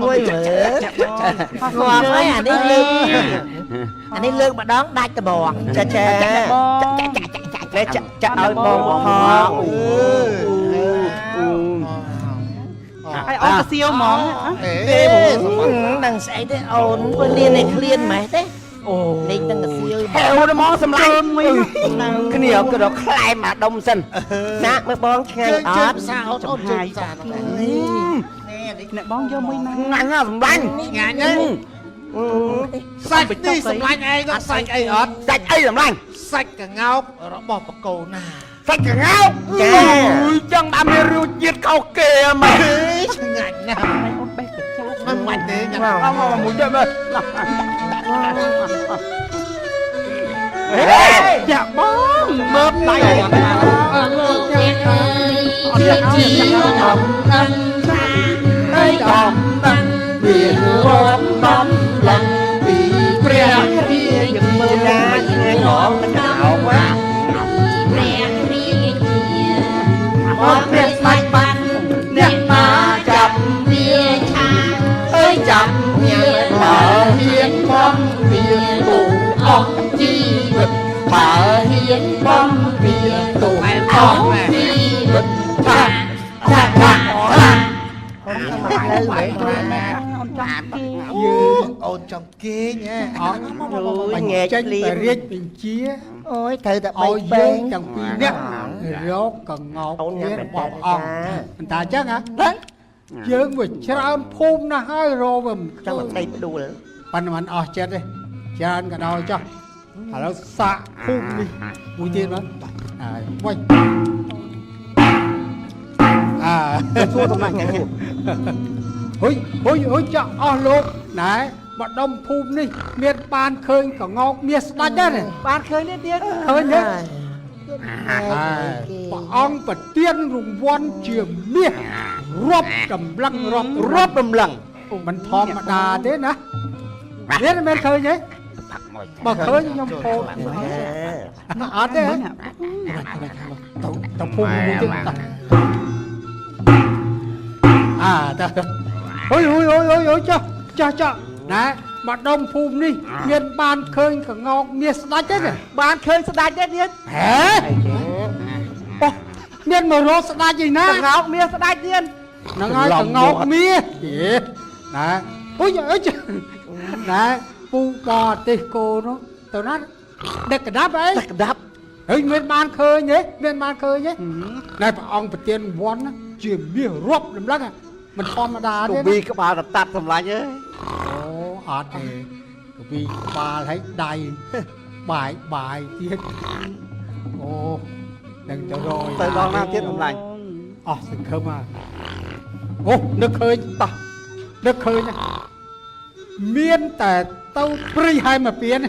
មួយមើលគាត់ហើយអានេះលើកម្ដងដាច់ដបងចាចាចាឲ្យបងផង ហើយអូនទៅសៀវហ្មង អេ នឹងស្អីទេអូនធ្វើលៀនឲ្យឃ្លានម៉េះទេអូលេងនឹងកសៀវ ហេវហ្មងសម្លាញ់គ្នាក៏ដល់ខ្លែមកដុំសិន ណាមើលបងឆ្ងាញ់អ ជើង ត់ ភាសាអូនជើងភាសាហ្នឹង អ្នកបងយកមួយណា ងាញ់ណាសម្លាញ់ ឆ្ងាញ់ណាសាច់នេះសម្លាញ់ឯងនោះសាច់អីអត់ សាច់អីសម្លាញ់ សាច់កងោករបស់បកគោណា សាច់កងោកអូយចឹងបានមានរសជាតិខុសគេមក ឆ្ងាញ់ណាស់ ហើយអូនបេះកាចា មិនបាច់ទេញ៉ាំ មកមួយទៀតមើល ចាក់បងមើលដៃ ជាជាដំណឹងថាហើយដំណឹងមានរាប់ដំឡឹងពីព្រះរាជមើលណាឆ្ងាយហមកៅវ៉ាព្រះរាជមកព្រះស្ដេចបានអ្នកណាចាប់វាឆាអើយចាប់វាបើហ៊ានបំវាទូអស់ជីវិតបើហ៊ានបំវាទូអស់ជីវិតថាថាថា អូនមកលើមែន អូនចាំគេ អូនចង់គេងហ៎ អត់ អូយងែក ចេញ លៀ ទៅ ន រាជបញ្ជា អូយត្រូវតែ ឲ្យ 3 យើ ពេ ង ង ទាំងពីរនាក់រកកងោក អូនញ៉ាំ វា មែន របស់ តើ អង្គមិនថាអញ្ចឹងហ៎យើងវាច្រើនភូមិណាស់ហើយរកវាមិន ចង់តែផ្ដួល ប៉ុន្តែមិនអស់ចិត្តទេច្រើនក៏ដោយចុះឥឡូវសាកភូមិនេះមួយទៀតមកហើយវិញសួរតំណាក់ញ៉ាំ ហុយចាក់អស់លោកណែម្ដុំភូមិនេះមានបានឃើញកងោកមានស្ដាច់ដែរ បានឃើញនេះទៀត ឃើញទេព្រះអង្គប្រទានរង្វាន់ជាមាសរាប់តម្លឹងរាប់តម្លឹងមិនធម្មតាទេណានេះមិនឃើញទេបើឃើញខ្ញុំពោលអត់ទេទៅភូមិមួយទៀតតើហុយចាណែម្ដុំភូមិនេះមានបានឃើញកងោកមាសស្ដាច់ទេ បានឃើញស្ដាច់ទេទៀត ហេអូមានមករកស្ដាច់ឯណា កងោកមានស្ដាច់ទៀត ហ្នឹងហើយកងោកមាសណែអូយណែពូបរទេសគោនោះទៅណាដឹកកដាប់អី ក្តាប់ ហើយមានបានឃើញទេមានបានឃើញទេណែព្រះអង្គប្រទានវ័នជាមាសរាប់តម្លឹងមិនធម្មតាទេ ពីក្បាលតាត់សម្លាញ់អើយ អូអត់ទេកពីក្បាលឲ្យដៃបាយទៀតអូនឹងទៅរយ ទៅដល់ណាទៀតសម្លាញ់ អស់សង្ឃឹមហើយអូនឹកឃើញតោះនឹកឃើញមានតែទៅព្រៃហើយមកពៀន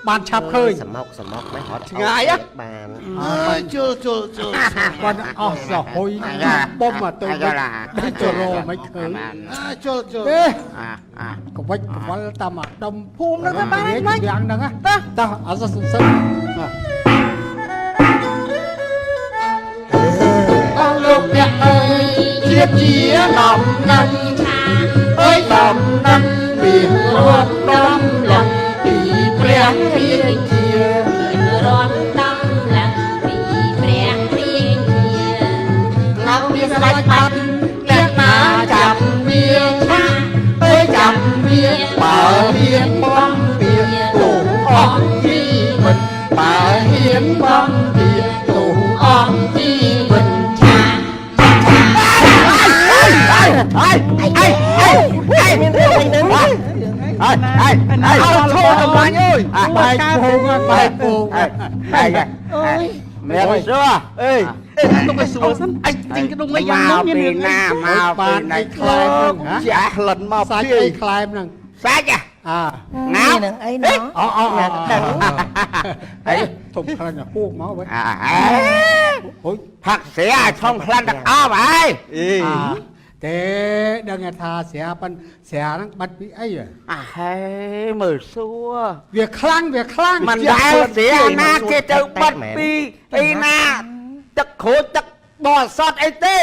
បានឆាប់ឃើញ សមុកមិនហត់ ឆ្ងាយហ៎ បាន អើយជុល គាត់អស់សហុយបំមកទៅវិញទៅរមិនឃើញ ជុល ទេកវិចកវលតាមអាដុំភូមិហ្នឹងទៅបានហ្នឹងយ៉ាងហ្នឹងតោះអត់សឹមអស់លោកអ្នកអើយជាដំណឹងថាអើយដំណឹងពីរាប់ដំឡឹងពីព្រះរាជារាប់ដំឡឹងពីព្រះរាជាងោកមានស្ដេចបាត់អ្នកណាចាប់វាថាអើយចាប់វាបើហ៊ានបំពីទូអស់ជីវិតបើហ៊ាន bom địa tù om chi bình cha មានរឿងអីហ្នឹង เอาโชว์ทำไมเอ้ย bài buồn bài buồn មានសួរអេ ទុកឲ្យស្រួលសិនអញទិញក្ដុំមួយយ៉ាង មក មាន ពីណាមកពីណៃខ្លែមចាស់ក្លិនមក សាច់ ពី អីខ្លែមហ្នឹង សាច់ អា នេះនឹងអីណោះ អូ អី ធំខ្លាំងណាស់ហួកមកវិញ អូយផាក់ស្រាឆុងខ្លាំងទាំងអស់ហើយ ទេដឹងថាស្រាប៉ិនស្រាហ្នឹងបាត់ពីអី ហេមើលសួរ វាខ្លាំង មិនដែលស្រាណាគេទៅបាត់ពីអីណាទឹកក្រូចទឹកបោះសតអីទេ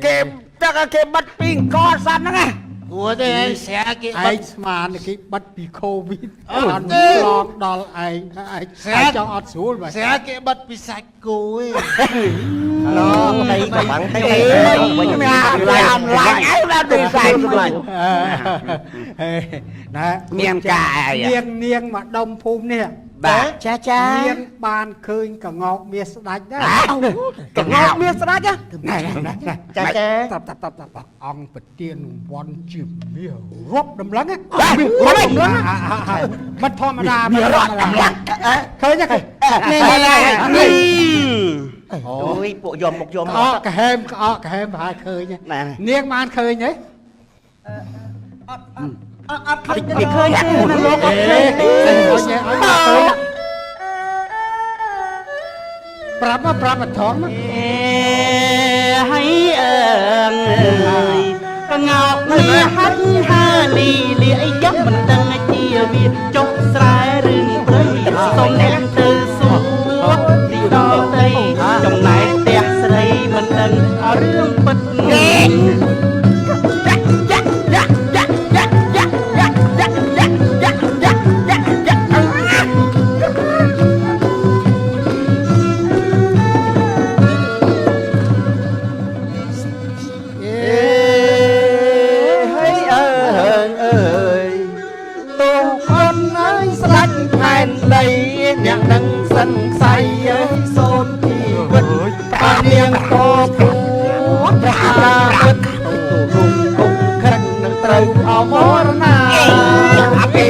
គេទឹកគេបាត់ពីអង្គសត្វហ្នឹងណា គួរទេឯងស្រាគេ ឯងស្មានគេបាត់ពីកូវីដអត់ឡងដល់ឯងឯងចង់អត់ស្រួលបាទ ស្រាគេបាត់ពីសាច់គោឯង ឡងដីកំបាំងទៅ វិញណាអំឡាញ់អីដល់ទីសាយសម្លាញ់ ណា មានការអី នាងមកដុំភូមិនេះ បាទ ចាចា នាងបានឃើញកងោកមាសស្ដាច់ដែរ កងោកមានស្ដាច់ណា ចាចា តាអង្គប្រទានវ័នជាមាសរាប់ដំឡឹង មិនធម្មតាមិនធម្មតាឃើញទេ នេះអូយពួកយំមកយំ ក្អកកាហែមប្រហែលឃើញនាងបានឃើញទេ អត់ឃើញទេឃើញទេណាលោកអត់ឃើញទេ ប្រាប់មកថងមក ហើយអើយក៏ងោកនេះហាត់ហាលីលីអីយ៉ាមិនដឹងជាវាចុះស្រែរឿងព្រៃសុំអ្នកទៅសួរទីដល់ទៅចំណែកផ្ទះស្រីមិនដឹងរឿងពិតនេះ អ្នកនឹងសិនខ្សៃអើយសូនជីវិតតានាងក៏ពួតប្រាពិតទូរុំគុំខឹងនឹងត្រូវអមរណាអាពី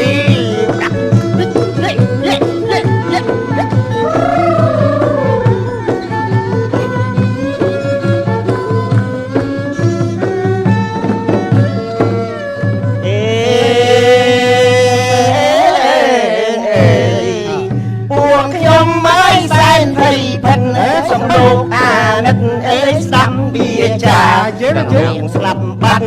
សំដូកអាណិតអើយស្ដាប់ពីចាយើងស្លាប់បាត់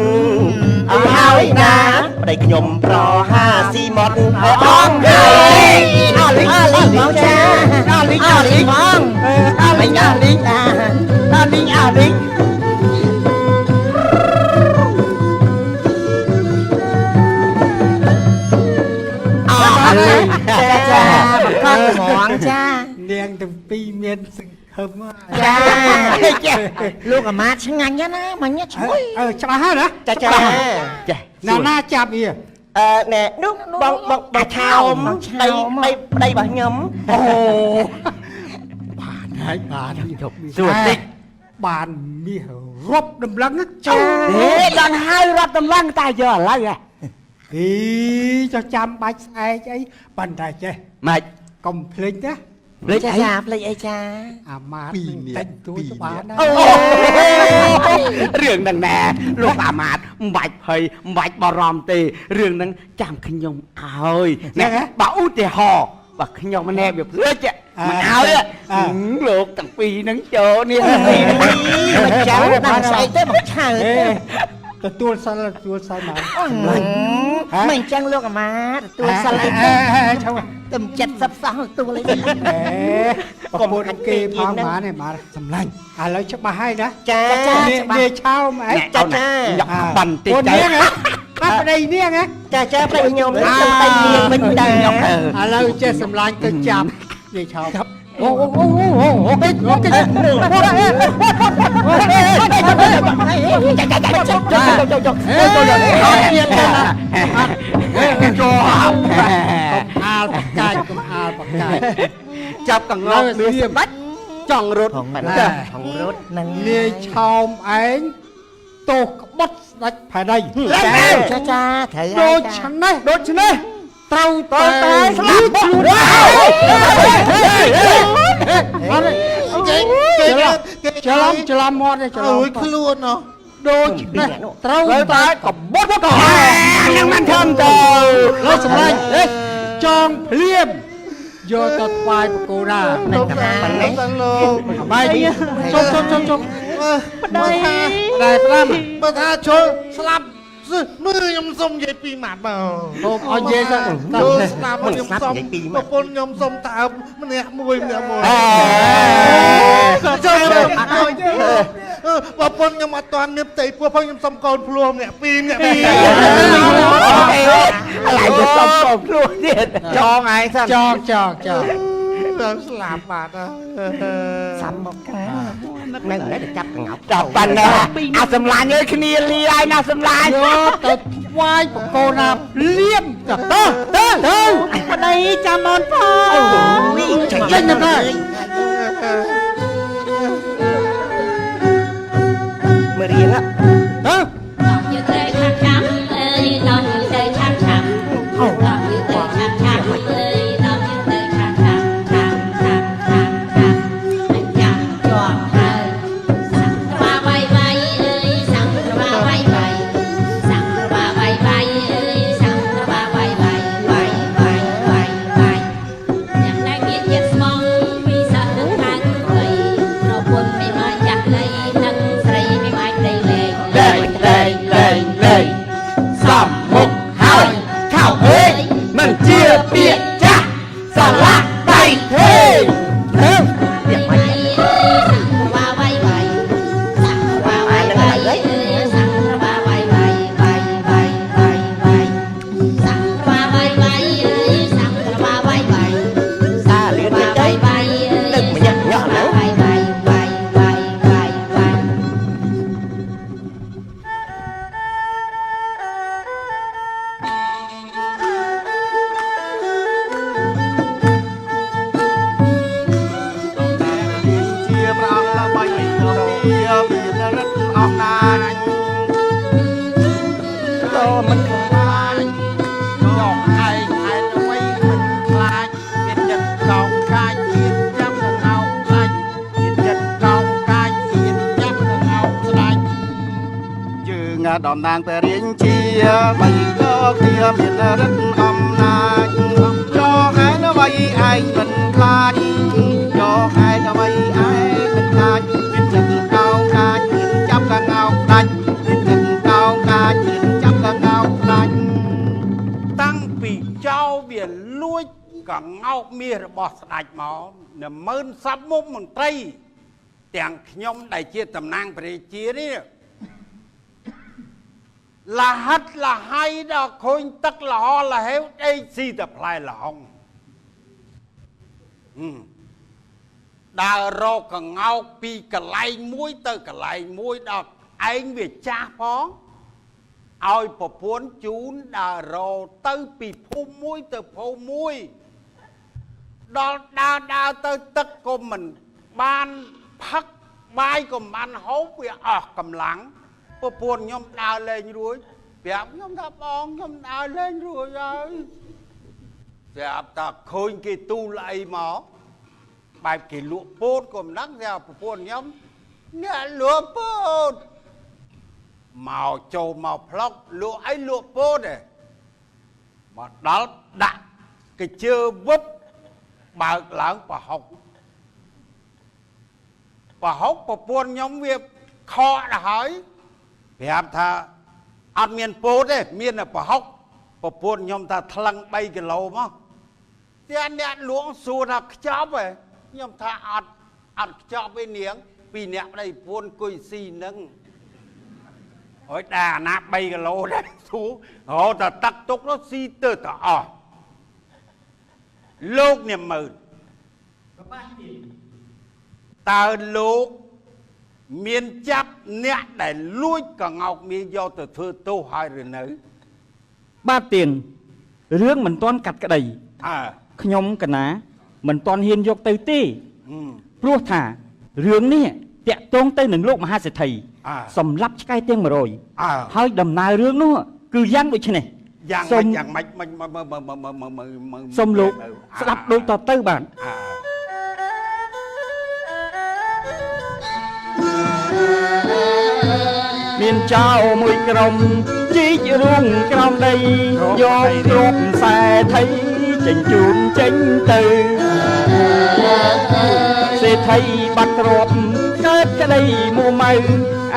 អើហើយណាប្តីខ្ញុំប្រហាស៊ីម៉ត់អងហើយអលីមកចាអលីមកអលីអលីចាបង្កប់ហ្មងចា នាងទាំងពីរមានសង្ឃឹម ចាលោកអាម៉ាតឆ្ងាញ់ណាស់មិញឈ្ងុយ ច្បាស់ហើយណា ចាណាចាប់វា ណែនោះបងឆោមប្តីរបស់ខ្ញុំ អូបានហើយបានសួរតិចបានមាសរាប់ដំឡឹងចុះ ដល់ហើយរាប់តម្លឹងតែយកឥឡូវហ៎ ចុះចាំបាច់ស្អែកអីប៉ុន្តែចេះ ម៉េច កុំភ្លេចណា ភ្លេចចាភ្លេចអីចា អាម៉ាតតិចទួទៅបានណា រឿងហ្នឹងណែលោកអាមាតមិនបាច់ភ័យមិនបាច់បារម្ភទេរឿងហ្នឹងចាំខ្ញុំឲ្យណែបើឧទាហរណ៍បើខ្ញុំម្នាក់វាភ្លេចមិនឲ្យលោកទាំងពីរហ្នឹងចូលនេះ ចាំដល់ស្អីទេមកឆើ ទទួលសិលមក មិនអញ្ចឹងលោកអាម៉ាតទទួលសិលអី ចាំ ទំ70សោះទទួលអី កុំគេផងបានទេបាទសម្លាញ់ឥឡូវច្បាស់ហើយណា ចា នាងឆោមអី ចាយកបន្តិចទៅ នាងហ៎បាត់ប្តីនាងហ៎ ចាប្តីខ្ញុំតែនាងមិនដែរ ឥឡូវចេះសម្លាញ់ទៅចាប់នាងឆោមអូគេអាលបកាយកុំអាលបកាយ ចាប់កងោកមានស្បាច់ចង់រត់ ផងមិន ណែ ផងរត់នឹង នាយឆោមឯងទោសក្បត់ស្ដេចផែនដី ចាចាត្រូវ ដូច្នេះត្រូវតែស្លាប់ខ្លួនអត់ទេច្រឡំមាត់ទេច្រឡំ អូយខ្លួនណោះ ដូច្នេះត្រូវតែក្បត់ក៏នឹងមិនធំទៅ លើសម្លាញ់ចងភ្លាមយកទៅថ្វាយបកូណា នឹងកណាប៉ុណ្ណេះ លោក បាយជុំ ប្តីតែបើថាជុលស្លាប់មើលខ្ញុំសុំនិយាយពីម៉ាត់មក ទៅឲ្យនិយាយទៅ ចូលស្ដាប់ខ្ញុំសុំប្រពន្ធខ្ញុំសុំតើបម្នាក់មួយចូលប្រពន្ធខ្ញុំអត់ទាន់មានផ្ទៃពោះផងខ្ញុំសុំកូនភ្លោះម្នាក់ពីរម្នាក់ពីរ ឥឡូវទៅសុំកូនភ្លោះទៀតចងឯងសិន ចង ទៅស្លាប់បាត់ហើយ សាំមកកានៅតែចាប់កងោក ចាប់ប៉ាណាអាសម្លាញ់អើយគ្នាលាយណាសម្លាញ់ យកទៅថ្វាយបកូណាភ្លាមទៅ ប្តីចាំអូនផង ចេញទៅ មើលរៀង ទៅ như thế chăm chăm ơi lòng như thế chăm chăm lòng như thế chăm chăm ơi lòng như thế chăm chăm anh chăm tròn hơi sẵn ba bay bay ơi sẵn ba bay bay sẵn ba bay bay ơi sẵn ba bay bay bay bay bay bay nhạc đang biết chết mong vì sợ nước hàng quầy nó buồn mày mà chặt lấy nâng sấy mày mai đầy lệ លេងសំមុខហើយខោអើយមិនជាពាក្យចាស់សាឡាក់ដៃទេ ជាប្រអប់ละបីទៅជាមានរិទ្ធអំណាចក៏មិនខ្លាចចង់ឯងហេតុអ្វីមិនខ្លាចមានចិត្តកោកកាយមានចាំកងោកស្ដាច់មានចិត្តកោកកាយមានចាំកងោកស្ដាច់យើងតំណាងព្រះរាជាបីក៏គ្នាមានរិទ្ធអំណាចចង់ហេតុអ្វីឯងមិនខ្លាចចង់ហេតុអ្វីឯងមិនខ្លាចមានចិត្តកោកកាយមានចាំកងោកស្ដាច់មានចិត្តកោកកាយមានចាំកងោកស្ដាច់តាំងពីចៅវាលួចកងោកមាសរបស់ស្ដេចមកនៅមើលសពមុខមន្ត្រីទាំងខ្ញុំដែលជាតំណាងព្រះរាជានេះលហិតលហៃដល់ឃើញទឹកលហលហេវដេកស៊ីតែផ្លែលហុងដើររកកងោកពីកន្លែងមួយទៅកន្លែងមួយដល់ឯងវាចាស់ផងឲ្យប្រពន្ធជូនដើររទៅពីភូមិមួយទៅភូមិមួយដល់ដើរទៅទឹកក៏មិនបានផឹកបាយក៏មិនបានហូបវាអស់កម្លាំងប្រពន្ធខ្ញុំដើរលេងរួចប្រាប់ខ្ញុំថាបងខ្ញុំដើរលេងរួចហើយប្រាប់ថាឃើញគេទូលអីមកបែបគេលក់ពោតក៏មិនដឹងថាប្រពន្ធខ្ញុំអ្នកលក់ពោតមកចូលមកផ្លុកលក់អីលក់ពោតឯងមកដល់ដាក់កញ្ជើវឹបបើកឡើងប្រហុកប្រពន្ធខ្ញុំវាខកទៅហើយប្រាប់ថាអត់មានពោតទេមានតែប្រហុកប្រពន្ធខ្ញុំថាថ្លឹង3គីឡូមកតែអ្នកលក់សួរថាខ្ចប់ហ៎ខ្ញុំថាអត់ខ្ចប់ឯនាងពីអ្នកប្តីប្រពន្ធគួយស៊ីនឹងហើយដែរអាណា3គីឡូដែរសួររហូតតែទឹកទុកនោះស៊ីទៅតអស់លោកនាងមើលតើលោកមានចាប់អ្នកដែលលួចកងោកមាសយកទៅធ្វើទោសហើយឬនៅ បាទទៀនរឿងមិនទាន់កាត់ក្តី អើ ខ្ញុំកណា មិនតន់ហ៊ានយកទៅទេព្រោះថារឿងនេះតាក់ទងទៅនឹងលោកមហាសេដ្ឋីសម្រាប់ឆ្កែទាំង100ហើយដំណើររឿងនោះគឺយ៉ាងដូចនេះយ៉ាងម៉េចសូមលោកស្ដាប់ដូចតទៅបាទមានចៅមួយក្រុមជីករួមក្រោមដីយកទ្រព្យសេដ្ឋីចេញជូនចេញទៅសេដ្ឋីបាត់ទ្រព្យកើតក្តីមួម៉ៅ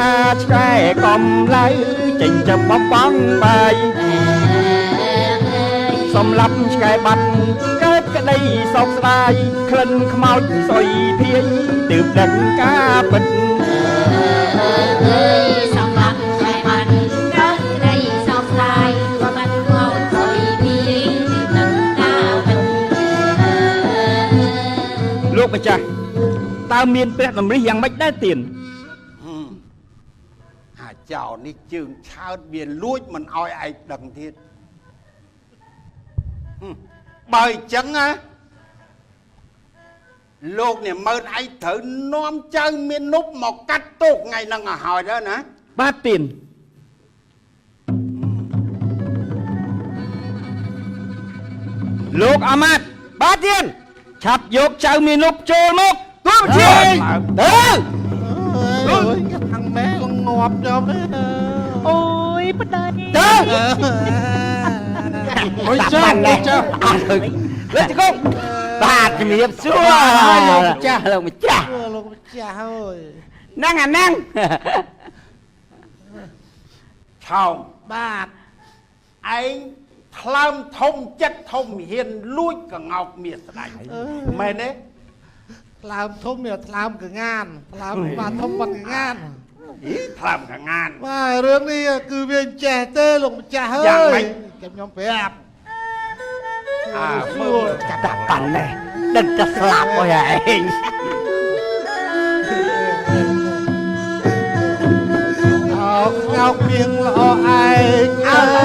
អាឆ្កែកំឡៅចេញចាំបបងបាយសម្រាប់ឆ្កែបាត់កើតក្តីសោកស្ដាយក្លិនខ្មោចសុយភាយទើបដឹងការពិតសម្រាប់ឆ្កែបាត់កើតក្តីសោកស្ដាយក្លិនខ្មោចសុយភាយទើបដឹងការពិតលោកម្ចាស់តើមានព្រះតម្រិះយ៉ាងម៉េចដែរទៀនអាចោនេះជើងឆើតវាលួចមិនអោយឯងដឹងទៀតបើអញ្ចឹងណាលោកនេះមើលឯងត្រូវនាំចៅមាននប់មកកាត់ទោសថ្ងៃហ្នឹងឲ្យហើយទៅណាបាទទៀនលោកអាម៉ាត់បាទទៀនឆាប់យកចៅមាននប់ចូលមកទូបជាទៅអូយខាងម៉ែក៏ងាប់ខ្ញុំទេអូយបដិទៅអូយចាស់អត់ទៅលើជង្គង់បាទជំរាបសួរលោកម្ចាស់លោកម្ចាស់អើយហ្នឹងអាហ្នឹងឆោមបាទឯងថ្លើមធំចិត្តធំហ៊ានលួចកងោកមាសស្ដាច់មែនទេថ្លើមធំនេះថ្លើមកងានថ្លើមបាទធំបាត់កងានថ្លើមកងានបាទរឿងនេះគឺវាចេះទេលោកម្ចាស់អើយខ្ញុំប្រាប់មើលចាក់ប៉ាន់នេះដឹងតែស្លាប់អើយឯងងោកមាសល្អឯងអើយ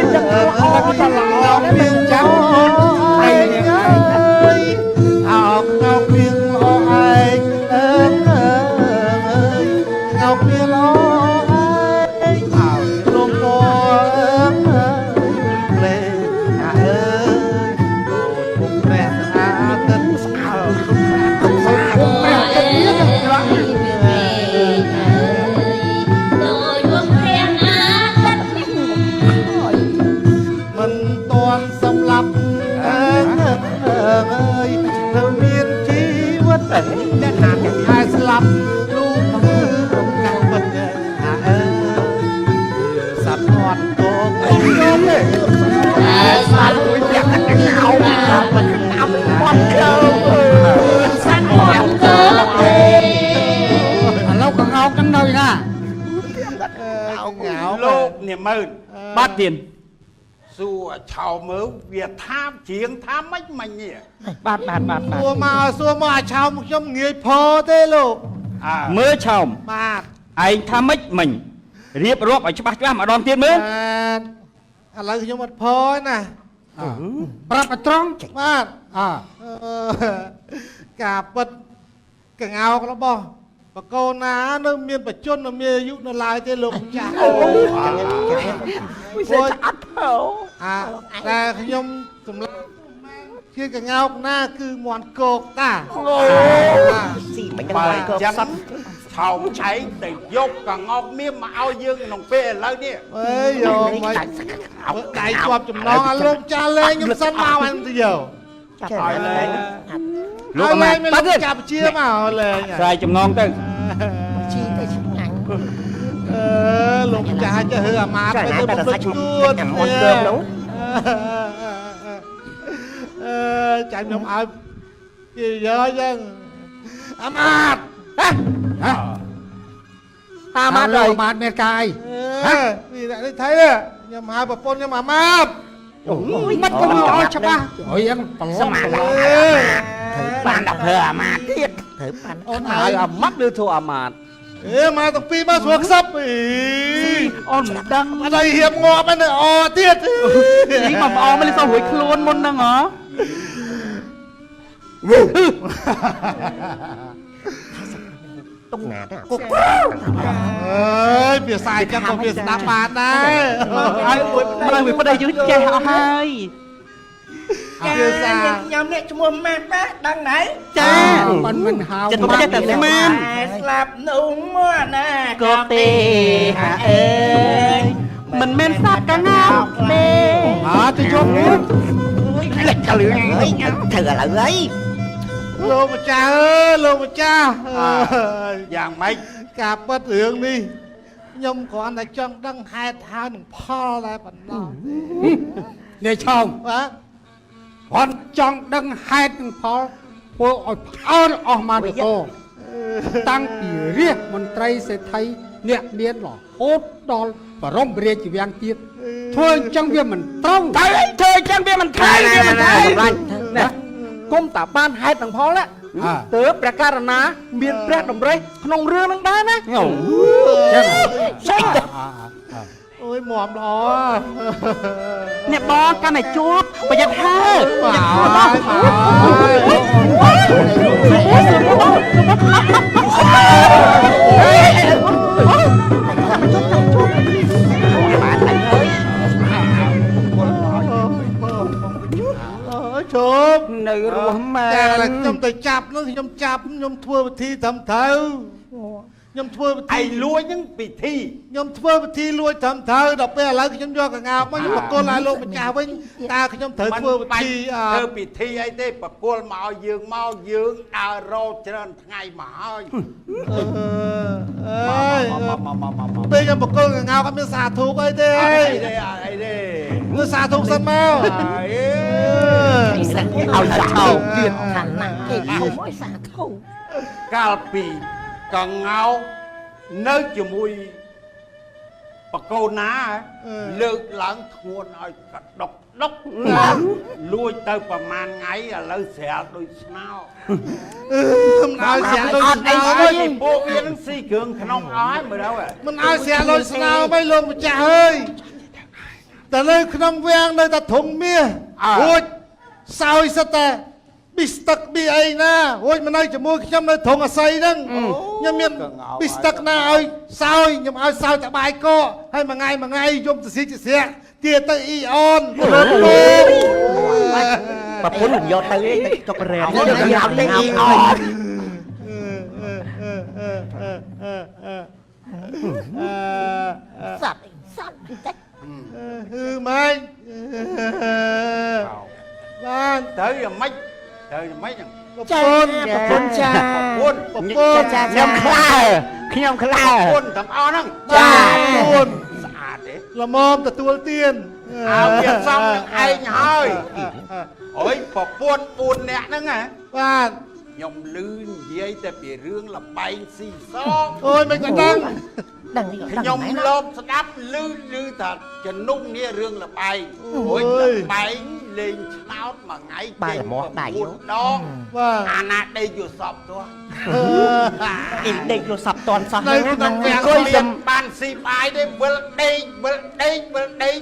ងោកមាសចាំឯងអើយអោងោកមាសល្អឯងអើយងោកមាសល្អឯងអោលោកពងលេអើយដូចពុកព្រះអាទិត្យស្អើពុកព្រះទៅទៀតច្រឡំមិនតាន់សម្លាប់អើយនៅមានជីវិតតែណាស់ហើយស្លាប់លោកគឺរំកាំងពិតអើយសាប់អត់កងខ្ញុំទេស្លាប់មួយផ្ទះតែកៅមិនអប់បាត់ទៅសាប់អត់កងទេឥឡូវក៏ងោកហ្នឹងនៅណាលោកនេះមើលបាទទៀនសួរឆោមើលវាថាជាងថាម៉េចមិញនេះបាទសួរមកអាឆោមខ្ញុំងាយផទេលោកមើលឆោមបាទឯងថាម៉េចមិញរៀបរាប់ឲ្យច្បាស់ម្ដងទៀតមើលឥឡូវខ្ញុំអត់ផណាប្រាប់ឲ្យត្រង់បាទការពិតកងោករបស់បកូនណានៅមានបច្ចុប្បន្ននៅមានអាយុនៅឡើយទេលោកម្ចាស់វិសេសអត់ផោតែខ្ញុំសម្លាប់ជាកងោកណាគឺមន់គោកតាស៊ីមិនដឹងបើចឹងឆោមឆែកទៅយកកងោកមាសមកឲ្យយើងក្នុងពេលឥឡូវនេះអើយយកមកដៃជាប់ចំណងឲ្យលោកចាស់លេងខ្ញុំសិនមកហ្នឹងទៅយកឲ្យលេងលោកម៉ែបាត់ចាប់ជាមកលេងស្រ័យចំណងទៅជីទៅឆ្ងាញ់លោកចាស់ចេះអាម៉ាតទៅបំពេញទួតអត់កើនោះចាញ់ខ្ញុំឲ្យគេយកចឹងអាម៉ាតអាម៉ាតអាម៉ាតមានកាយនេះនេះថៃខ្ញុំហៅប្រពន្ធខ្ញុំអាម៉ាតអូយមិនក៏អត់ច្បាស់អុយហ្នឹងប្រឡំបានដល់ធ្វើអាម៉ាតទៀតត្រូវបានអូនហើយអាម៉ាត់ឬធ្វើអាម៉ាតមកទាំងពីរមកស្រួលខ្សឹបអូនមិនដឹងអត់ឲ្យហៀបងាប់ហ្នឹងអទៀតនេះមកអមិនទៅរួយខ្លួនមុនហ្នឹងហ៎ tung nè đó អើយវាសាយចឹងក៏វាស្ដាប់បានដែរ ហើយបើវាប្តីយើងចេះអស់ហើយ វាសាខ្ញុំនេះឈ្មោះម៉ាស់ដែរដឹងហើយ ចា មិនមិនហៅ ចិត្តចេះតែស្មាន ស្លាប់នោះមកណា ក៏ទេអើយមិនមែនសត្វកងោទេ ទៅជប់នេះ trời ơi thử là lợi ấy លោកម្ចាស់អើយលោកម្ចាស់អើយ យ៉ាងម៉េច ការពិតរឿងនេះខ្ញុំគ្រាន់តែចង់ដឹងហេតុហើយនឹងផលតែប៉ុណ្ណោះ នេះឆោម បាទ គាត់ចង់ដឹងហេតុនិងផលធ្វើឲ្យផ្អើលអស់មកទៅតាំងពីរាជមន្ត្រីសេដ្ឋីអ្នកមានរហូតដល់បរមរាជវាំងទៀតធ្វើអញ្ចឹងវាមិនត្រង់ ទៅធ្វើអញ្ចឹងវាមិនថៃវាមិនថៃ ណាគុំតាបានហេតុនឹងផលណាទើបព្រះករណាមានព្រះតម្រិះក្នុងរឿងនឹងដែរណា អូយមាំល្អ អ្នកបងកាន់តែជួបប្រយ័ត្នហើ អូយជប់ នៅរស់ម៉ែ តែខ្ញុំទៅចាប់នោះខ្ញុំចាប់ខ្ញុំធ្វើពិធីត្រឹមត្រូវខ្ញុំធ្វើពិធី ឯងលួចហ្នឹងពិធី ខ្ញុំធ្វើពិធីលួចត្រឹមត្រូវដល់ពេលឥឡូវខ្ញុំយកកង្កោបមកខ្ញុំបកគលឲ្យលោកម្ចាស់វិញតើខ្ញុំត្រូវធ្វើពិធី ធ្វើពិធីអីទេបកគលមកឲ្យយើងមកយើងដើររោច្រើនថ្ងៃមកហើយ អើយពេលខ្ញុំបកគលកង្កោបអត់មានសាធុកអីទេ អីទេអីទេ មើលសាធុកសិនមក ឲ្យសាធុទៀតខាងណាគេឲ្យមកសាធុ កាលពីកងោនៅជាមួយបកូនណាលើកឡើងធ្ងន់ឲ្យកដុកដុកលួចទៅប្រហែលថ្ងៃឥឡូវស្រាលដូចស្នោ មិនឲ្យស្រាក់ដូចស្នោ អើ វិញ យពួកវានឹងស៊ីគ្រឿងក្នុងអស់ហើយមើលទៅ មិនឲ្យស្រាក់ដូចស្នោវិញលោកម្ចាស់អើយតែនៅក្នុងវាំងនៅតែធំមាសរួចសោយសិតតែប៊ីស្ទឹកប៊ីអីណារួចមកនៅជាមួយខ្ញុំនៅត្រង់អាស័យហ្នឹងខ្ញុំមានប៊ីស្ទឹកណាឲ្យសោយខ្ញុំឲ្យសោយតែបាយកកហើយមួយថ្ងៃយំទៅស៊ីទៅស្រាក់ទៀតទៅអ៊ីអនរត់លោក bà phun mình vô tới cho cái rèm nó vào tới đi sạch sạch chắc ម៉េចបាន ទៅយ៉ាងម៉េចទៅយ៉ាងម៉េចហ្នឹង ប្រពន្ធប្រពន្ធចា ប្រពន្ធ ប្រពន្ធចា ខ្ញុំខ្លាខ្ញុំខ្លា ប្រពន្ធទាំងអស់ហ្នឹង ចាប្រពន្ធ ស្អាតទេ ល្មមទទួលទាន អើវាសំនឹងឯងហើយអូយប្រពន្ធ4នាក់ហ្នឹងហ៎ បាទ ខ្ញុំលឺនិយាយតែពីរឿងលបែងស៊ីសង អូយមិនក៏ដឹង đằng ខ្ញុំលបស្ដាប់លឺថាជំនុំនេះរឿងលបែងអូយលបែងលេងឆ្នោតមួយថ្ងៃ ba là món đại 4 ដង បាទ អាណាដេកយល់សពទោះ im định luôn sập toàn sao នៅក្នុងវាំង គួយសំបានស៊ីបាយទេវិលដេកវិលដេកវិលដេក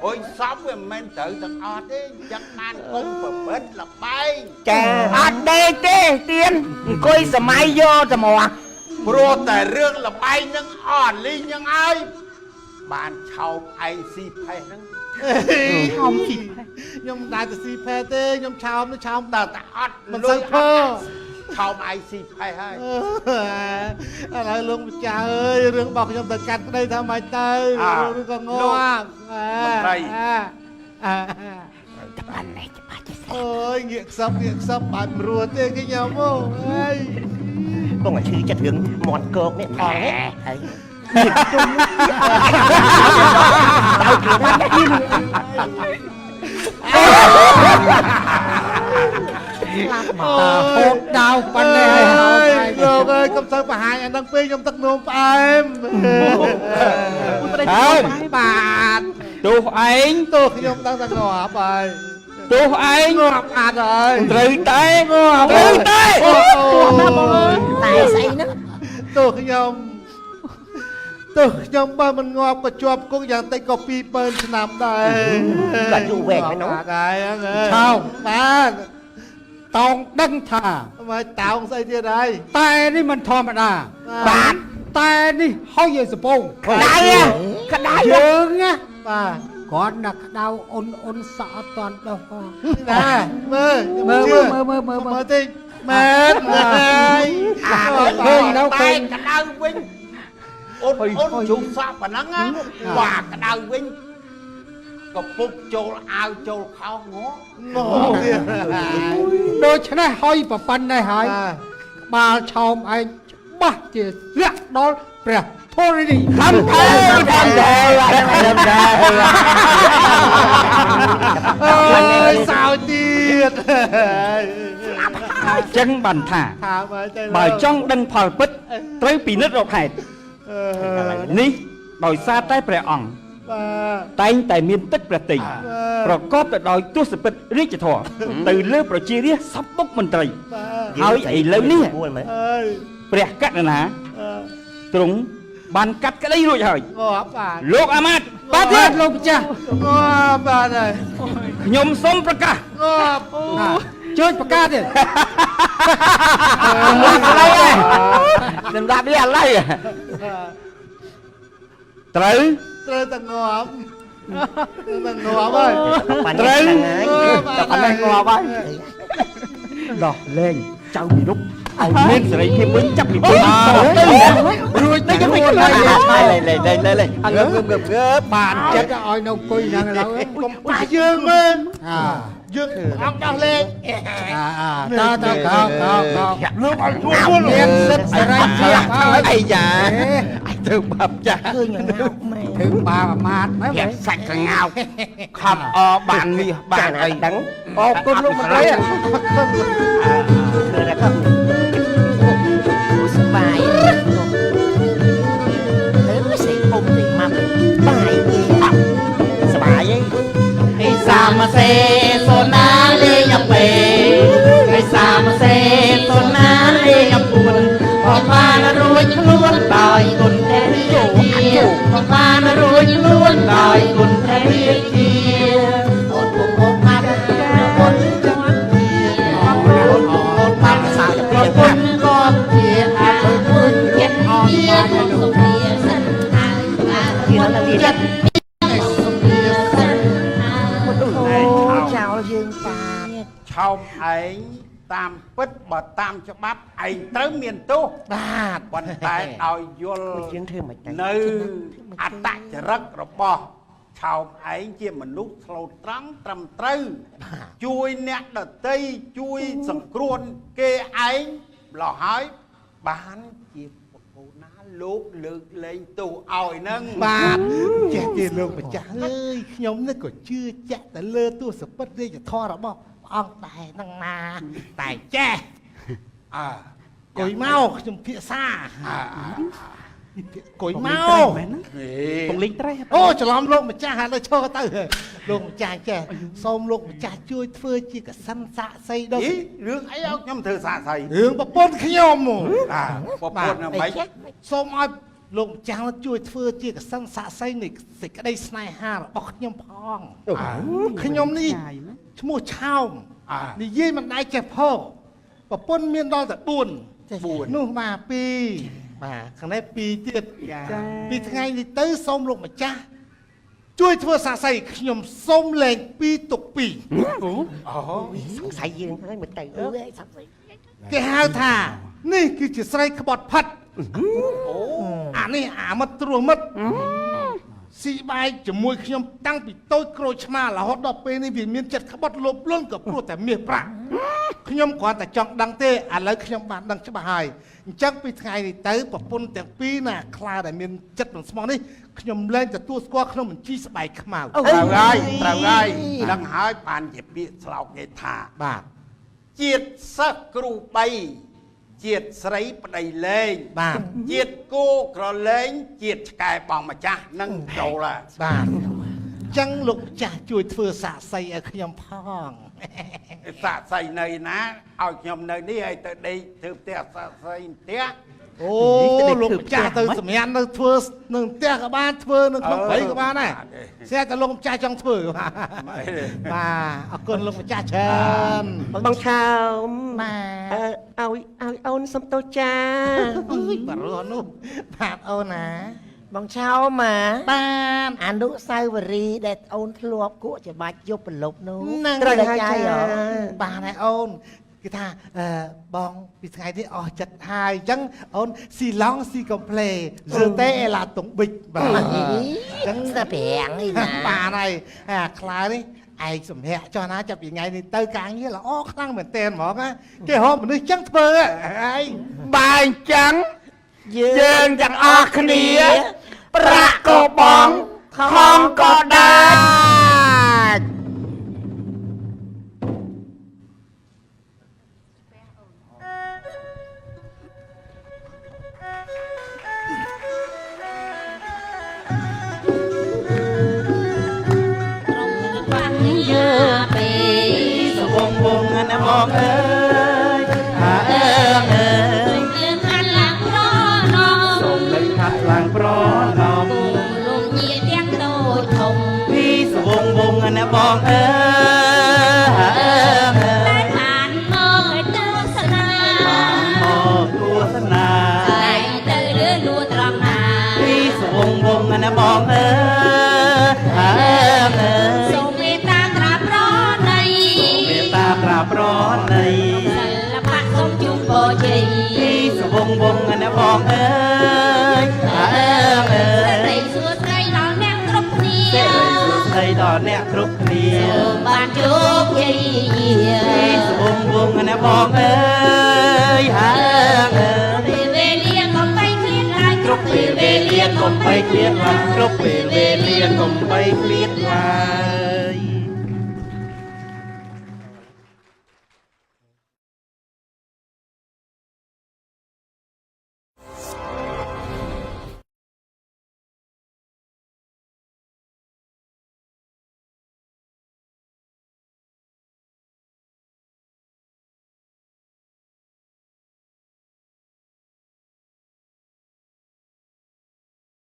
អូយសពវាមិនមែនត្រូវទាំងអស់ទេអញ្ចឹងបានកុំប្រព្រឹត្តលបែង ចាអត់ដេកទេទៀនអង្គុយសម័យយកតែមក ព្រោះតែរឿងលបែងនឹងអស់លីងហ្នឹងហើយបានឆោបឯងស៊ីផេះហ្នឹង ឆោមជី ខ្ញុំមិនដែរទៅស៊ីផែទេខ្ញុំឆោមទៅឆោម តើតែអត់ មិនសូវធ្វើ ឆោបឯងស៊ីផេះហើយ ឥឡូវលោកម្ចាស់អើយរឿងរបស់ខ្ញុំទៅកាត់ក្តីថាម៉េចទៅឬក៏ងាប់អូយងាកខ្សឹបបានព្រោះទេគេញ៉ាំអូអើយ con là sư chất hướng mòn cột đấy thò đấy thấy hột đào pan nàyលោកអើយកុំទៅបង្ហាញអានឹងពេកខ្ញុំទឹកនោមផ្អែម ប្តីជួបហើយ បាទ ទោះឯង ទោះខ្ញុំដឹងតែងាប់ហើយ ទោះឯង ងាប់អាត់ហើយ ត្រូវតែ ងាប់ ត្រូវតែ អូ ណាបងអើយ tay say nó ទោះខ្ញុំបើមិនងាប់ក៏ជាប់គុកយ៉ាងតិចក៏2,000 ឆ្នាំដែរ là du về với nó ដែរហ្នឹង ឆោម បាទ ตองดังท่า มาตาวใส่ที่ใด แต่นี่มันธรรมดาบาทแต่นี่ห้อยสปง ได้อะก็ได้ เยอะไง ป้า ก่อนนักดาวอนสะตอนดอกก็ นะมือ มือ มือติแม่เฮ้ยแล้ว តែ เป็น កដៅវិញអូនជុំសាក់ប៉ុណ្ណឹងណាបាកដៅវិញក៏ពុកចូលអាវចូលខោង งอទៀត โดยชนะห้อยประปันได้หายบาลชาวไอ้บ้าเจียเรียกดอลเปรียโทษเลยดิ ทำได้ทำได้ เอ้ยสาวទៀត ចឹងបានថា ถามมาใจ បើចង់ដឹងផលពិតត្រូវពិនិត្យរកហេតុនេះដោយសារតែព្រះអង្គ តែងតែមានទឹកព្រះទ័យប្រកបទៅដោយទស្សពិតរាជធម៌ទៅលើប្រជារាស្ត្រសពមុខមន្ត្រីហើយឥឡូវនេះ เอ้ย ព្រះកណ្ណាទ្រង់បានកាត់ក្តីរួចហើយ งอบาด លោកអាមាត្យ บ้าเทียดลงจ้ะ งอบาดเลย ខ្ញុំសូមប្រកាស งอบ เชิญประกาศดิ សម្រាប់នេះឥឡូវ ត្រូវ ត្រូវតែងอบតែងอบเอ้ย ត្រូវ តែប៉ុណ្ណេះងอบហើយ ដោះលែងចៅវិរុទ្ធឲ្យមានសេរីភាពវិញចាប់ពីពេលរួចទៅยังไม่ខ្លាច លេងងើប បានចិត្តឲ្យនៅអង្គុយហ្នឹងឥឡូវ កុំប៉ះយើងមែន អា យើងអង្គដោះលែង តើកោកោ លោកឲ្យជួល មានសិទ្ធិសេរីភាពហើយ អីយ៉ាទៅបាប់ចាស់ ឃើញយ៉ាងណាម៉ែ ถึงบาประมาทไหม ភាកសាច់កងោកខំអបានមាសបានអីដឹង ออกกุนลูกมันเลยอ่ะ คือแล้วก็สบายเออใส่ผมใส่มัมบายสบาย ไอ้สามเซโซนาเลยยังเปไอ้สามเซโซนาเลยยังปุ่นพอมานรวยล้วนลอยกุนแทนเทียพอมานรวยล้วนลอยกุนแทนเทียอดปุ่มอดมาอดจังเทียอดมาสาวอดปุ่มก็เทียอาบุญเย็นเทียสมเทียสันทางเทียละเทียสมเทียสันทาง ចោលយើងតា ឆោមឯងតាមពិតបើតាមច្បាប់ឯងត្រូវមានទោស បាទ ប៉ុន្តែឲ្យយល់ យើងធ្វើមិនได้ នៅអត្តចរិតរបស់ឆោមឯងជាមនុស្សស្លូតត្រង់ត្រឹមត្រូវជួយអ្នកដទៃជួយសង្គ្រោះគេឯងម្ល៉េះហើយបានជាបុគ្គលណាលោកលើកលែងទោសឲ្យនឹង បាទចេះទេលោកម្ចាស់អើយខ្ញុំនេះក៏ជឿជាក់ទៅលើទស្សពិតរាជធម៌របស់ព្រះអង្គដែរនឹងណាតែចេះ អើ កុយមកខ្ញុំភាសា អើ កុយមក ពងលេងត្រេះ អូច្រឡំលោកម្ចាស់ហើយលើឈរទៅលោកម្ចាស់ចេះសូមលោកម្ចាស់ជួយធ្វើជាកសិនសាក់សីដល់ យីរឿងអីឲ្យខ្ញុំធ្វើសាកសី រឿងប្រពន្ធខ្ញុំ អើប្រពន្ធអ្វី សូមឲ្យលោកម្ចាស់ជួយធ្វើជាកសិនសាក់សីនៃសេចក្តីស្នេហារបស់ខ្ញុំផងខ្ញុំនេះឈ្មោះឆោមនិយាយមិនដែរចេះផងប្រពន្ធមានដល់តែ4នោះបាទ2បាទខាងនេះ2ទៀតពីថ្ងៃនេះទៅសូមលោកម្ចាស់ជួយធ្វើសាក់សីខ្ញុំសូមលែង2ទុក2 សង្ស័យយើងហើយមិនទៅអើយសង្ស័យ គេហៅថានេះគឺជាស្រីក្បត់ផាត់អូអានេះអាមិត្តត្រួសមិត្តស៊ីបាយជាមួយខ្ញុំតាំងពីតូចក្រូចឆ្មារហូតដល់ពេលនេះវាមានចិត្តក្បត់លោភលន់ក៏ព្រោះតែមាសប្រាក់ខ្ញុំគ្រាន់តែចង់ដឹងទេឥឡូវខ្ញុំបានដឹងច្បាស់ហើយអញ្ចឹងពីថ្ងៃនេះទៅប្រពន្ធទាំងពីរណាខ្លាដែលមានចិត្តមិនស្មោះនេះខ្ញុំលែងទទួលស្គាល់ក្នុងបញ្ជីស្បែកខ្មៅ ត្រូវហើយដឹងហើយបានជាពាក្យស្លោកគេថា បាទ ជាតិសិស្សគ្រូ3ជាតិស្រីប្តីលែង បាទ ជាតិគោក្រលែងជាតិឆ្កែបងម្ចាស់នឹងចូលហើយ បាទអញ្ចឹងលោកម្ចាស់ជួយធ្វើសាក់សីឲ្យខ្ញុំផង សាកសីនៅណាឲ្យខ្ញុំនៅនេះឲ្យទៅដេកធ្វើផ្ទះសាកសីផ្ទះ អូលោកម្ចាស់ទៅសម្រាប់នៅធ្វើនឹងផ្ទះក៏បានធ្វើនៅក្នុងព្រៃក៏បានដែរស្អាតតែលោកម្ចាស់ចង់ធ្វើបាទអរគុណលោកម្ចាស់ច្រើន បងឆោម បាទ ឲ្យអូនសំទោសចា អើយបារោះនោះបាទអូនណា បងឆោមហ៎ បាន អនុស្សាវរីយ៍ដែលអូនធ្លាប់គក់ច្បាច់យប់ប្រលប់នោះ នឹង ត្រូវ តែ ហើយ ចាយ ចា បានហើយអូនគេថាបងពីថ្ងៃនេះអស់ចិត្តហើយអញ្ចឹងអូនស៊ីឡង់ស៊ីកំភ្លេយើទេអេឡាតុងប៊ិចបាទ អីចឹងតែប្រាំងនេះណា បានហើយអាខ្លានេះឯងសម្រាប់ចុះណាចាប់ពីថ្ងៃនេះទៅការងារល្អខ្លាំងមែនតើហ្មងណាគេហៅមនុស្សចឹងធ្វើឯង បើអញ្ចឹងយើងទាំងអស់គ្នាប្រាក់ក៏បងខំក៏ដាច់ ក្រុមបាក់យាពេ សវងវងណាបងអើយអាអើអើយ យើងខាត់ឡើងប្រណំ សូមលើកខាត់ឡើងប្រណំ លោកញាទាំងតូចធំ ពីសវងវងណាបងអើយអាអើអើ តែ យ បានមកឲ្យទស្សនា មកទស្សនា តែទៅលើលួត្រង់ណា ពីសវងវងណាបងអើយអាអើអើយ សូមមេត្តាក្រាបប្រណី មេត្តាក្រាបប្រណី សិល្បៈសូមជូនពរជ័យ ពីសវងវងណាបងអើយអាអើអើយ ស្រីសួស្ដីដល់អ្នកគ្រប់គ្នា សេរីសួស្ដីដល់អ្នកគ្រប់គ្នា សូមបានជោគជ័យ ពីសវងវងណាបងអើយអាអើអើយ ពេលវេលាកុំបីឃ្លាតឡើយគ្រប់ពេលវេលាកុំ កុំ បី បីឃ្លាតឡើយគ្រប់ពេលវេលាកុំបីឃ្លាតឡើយ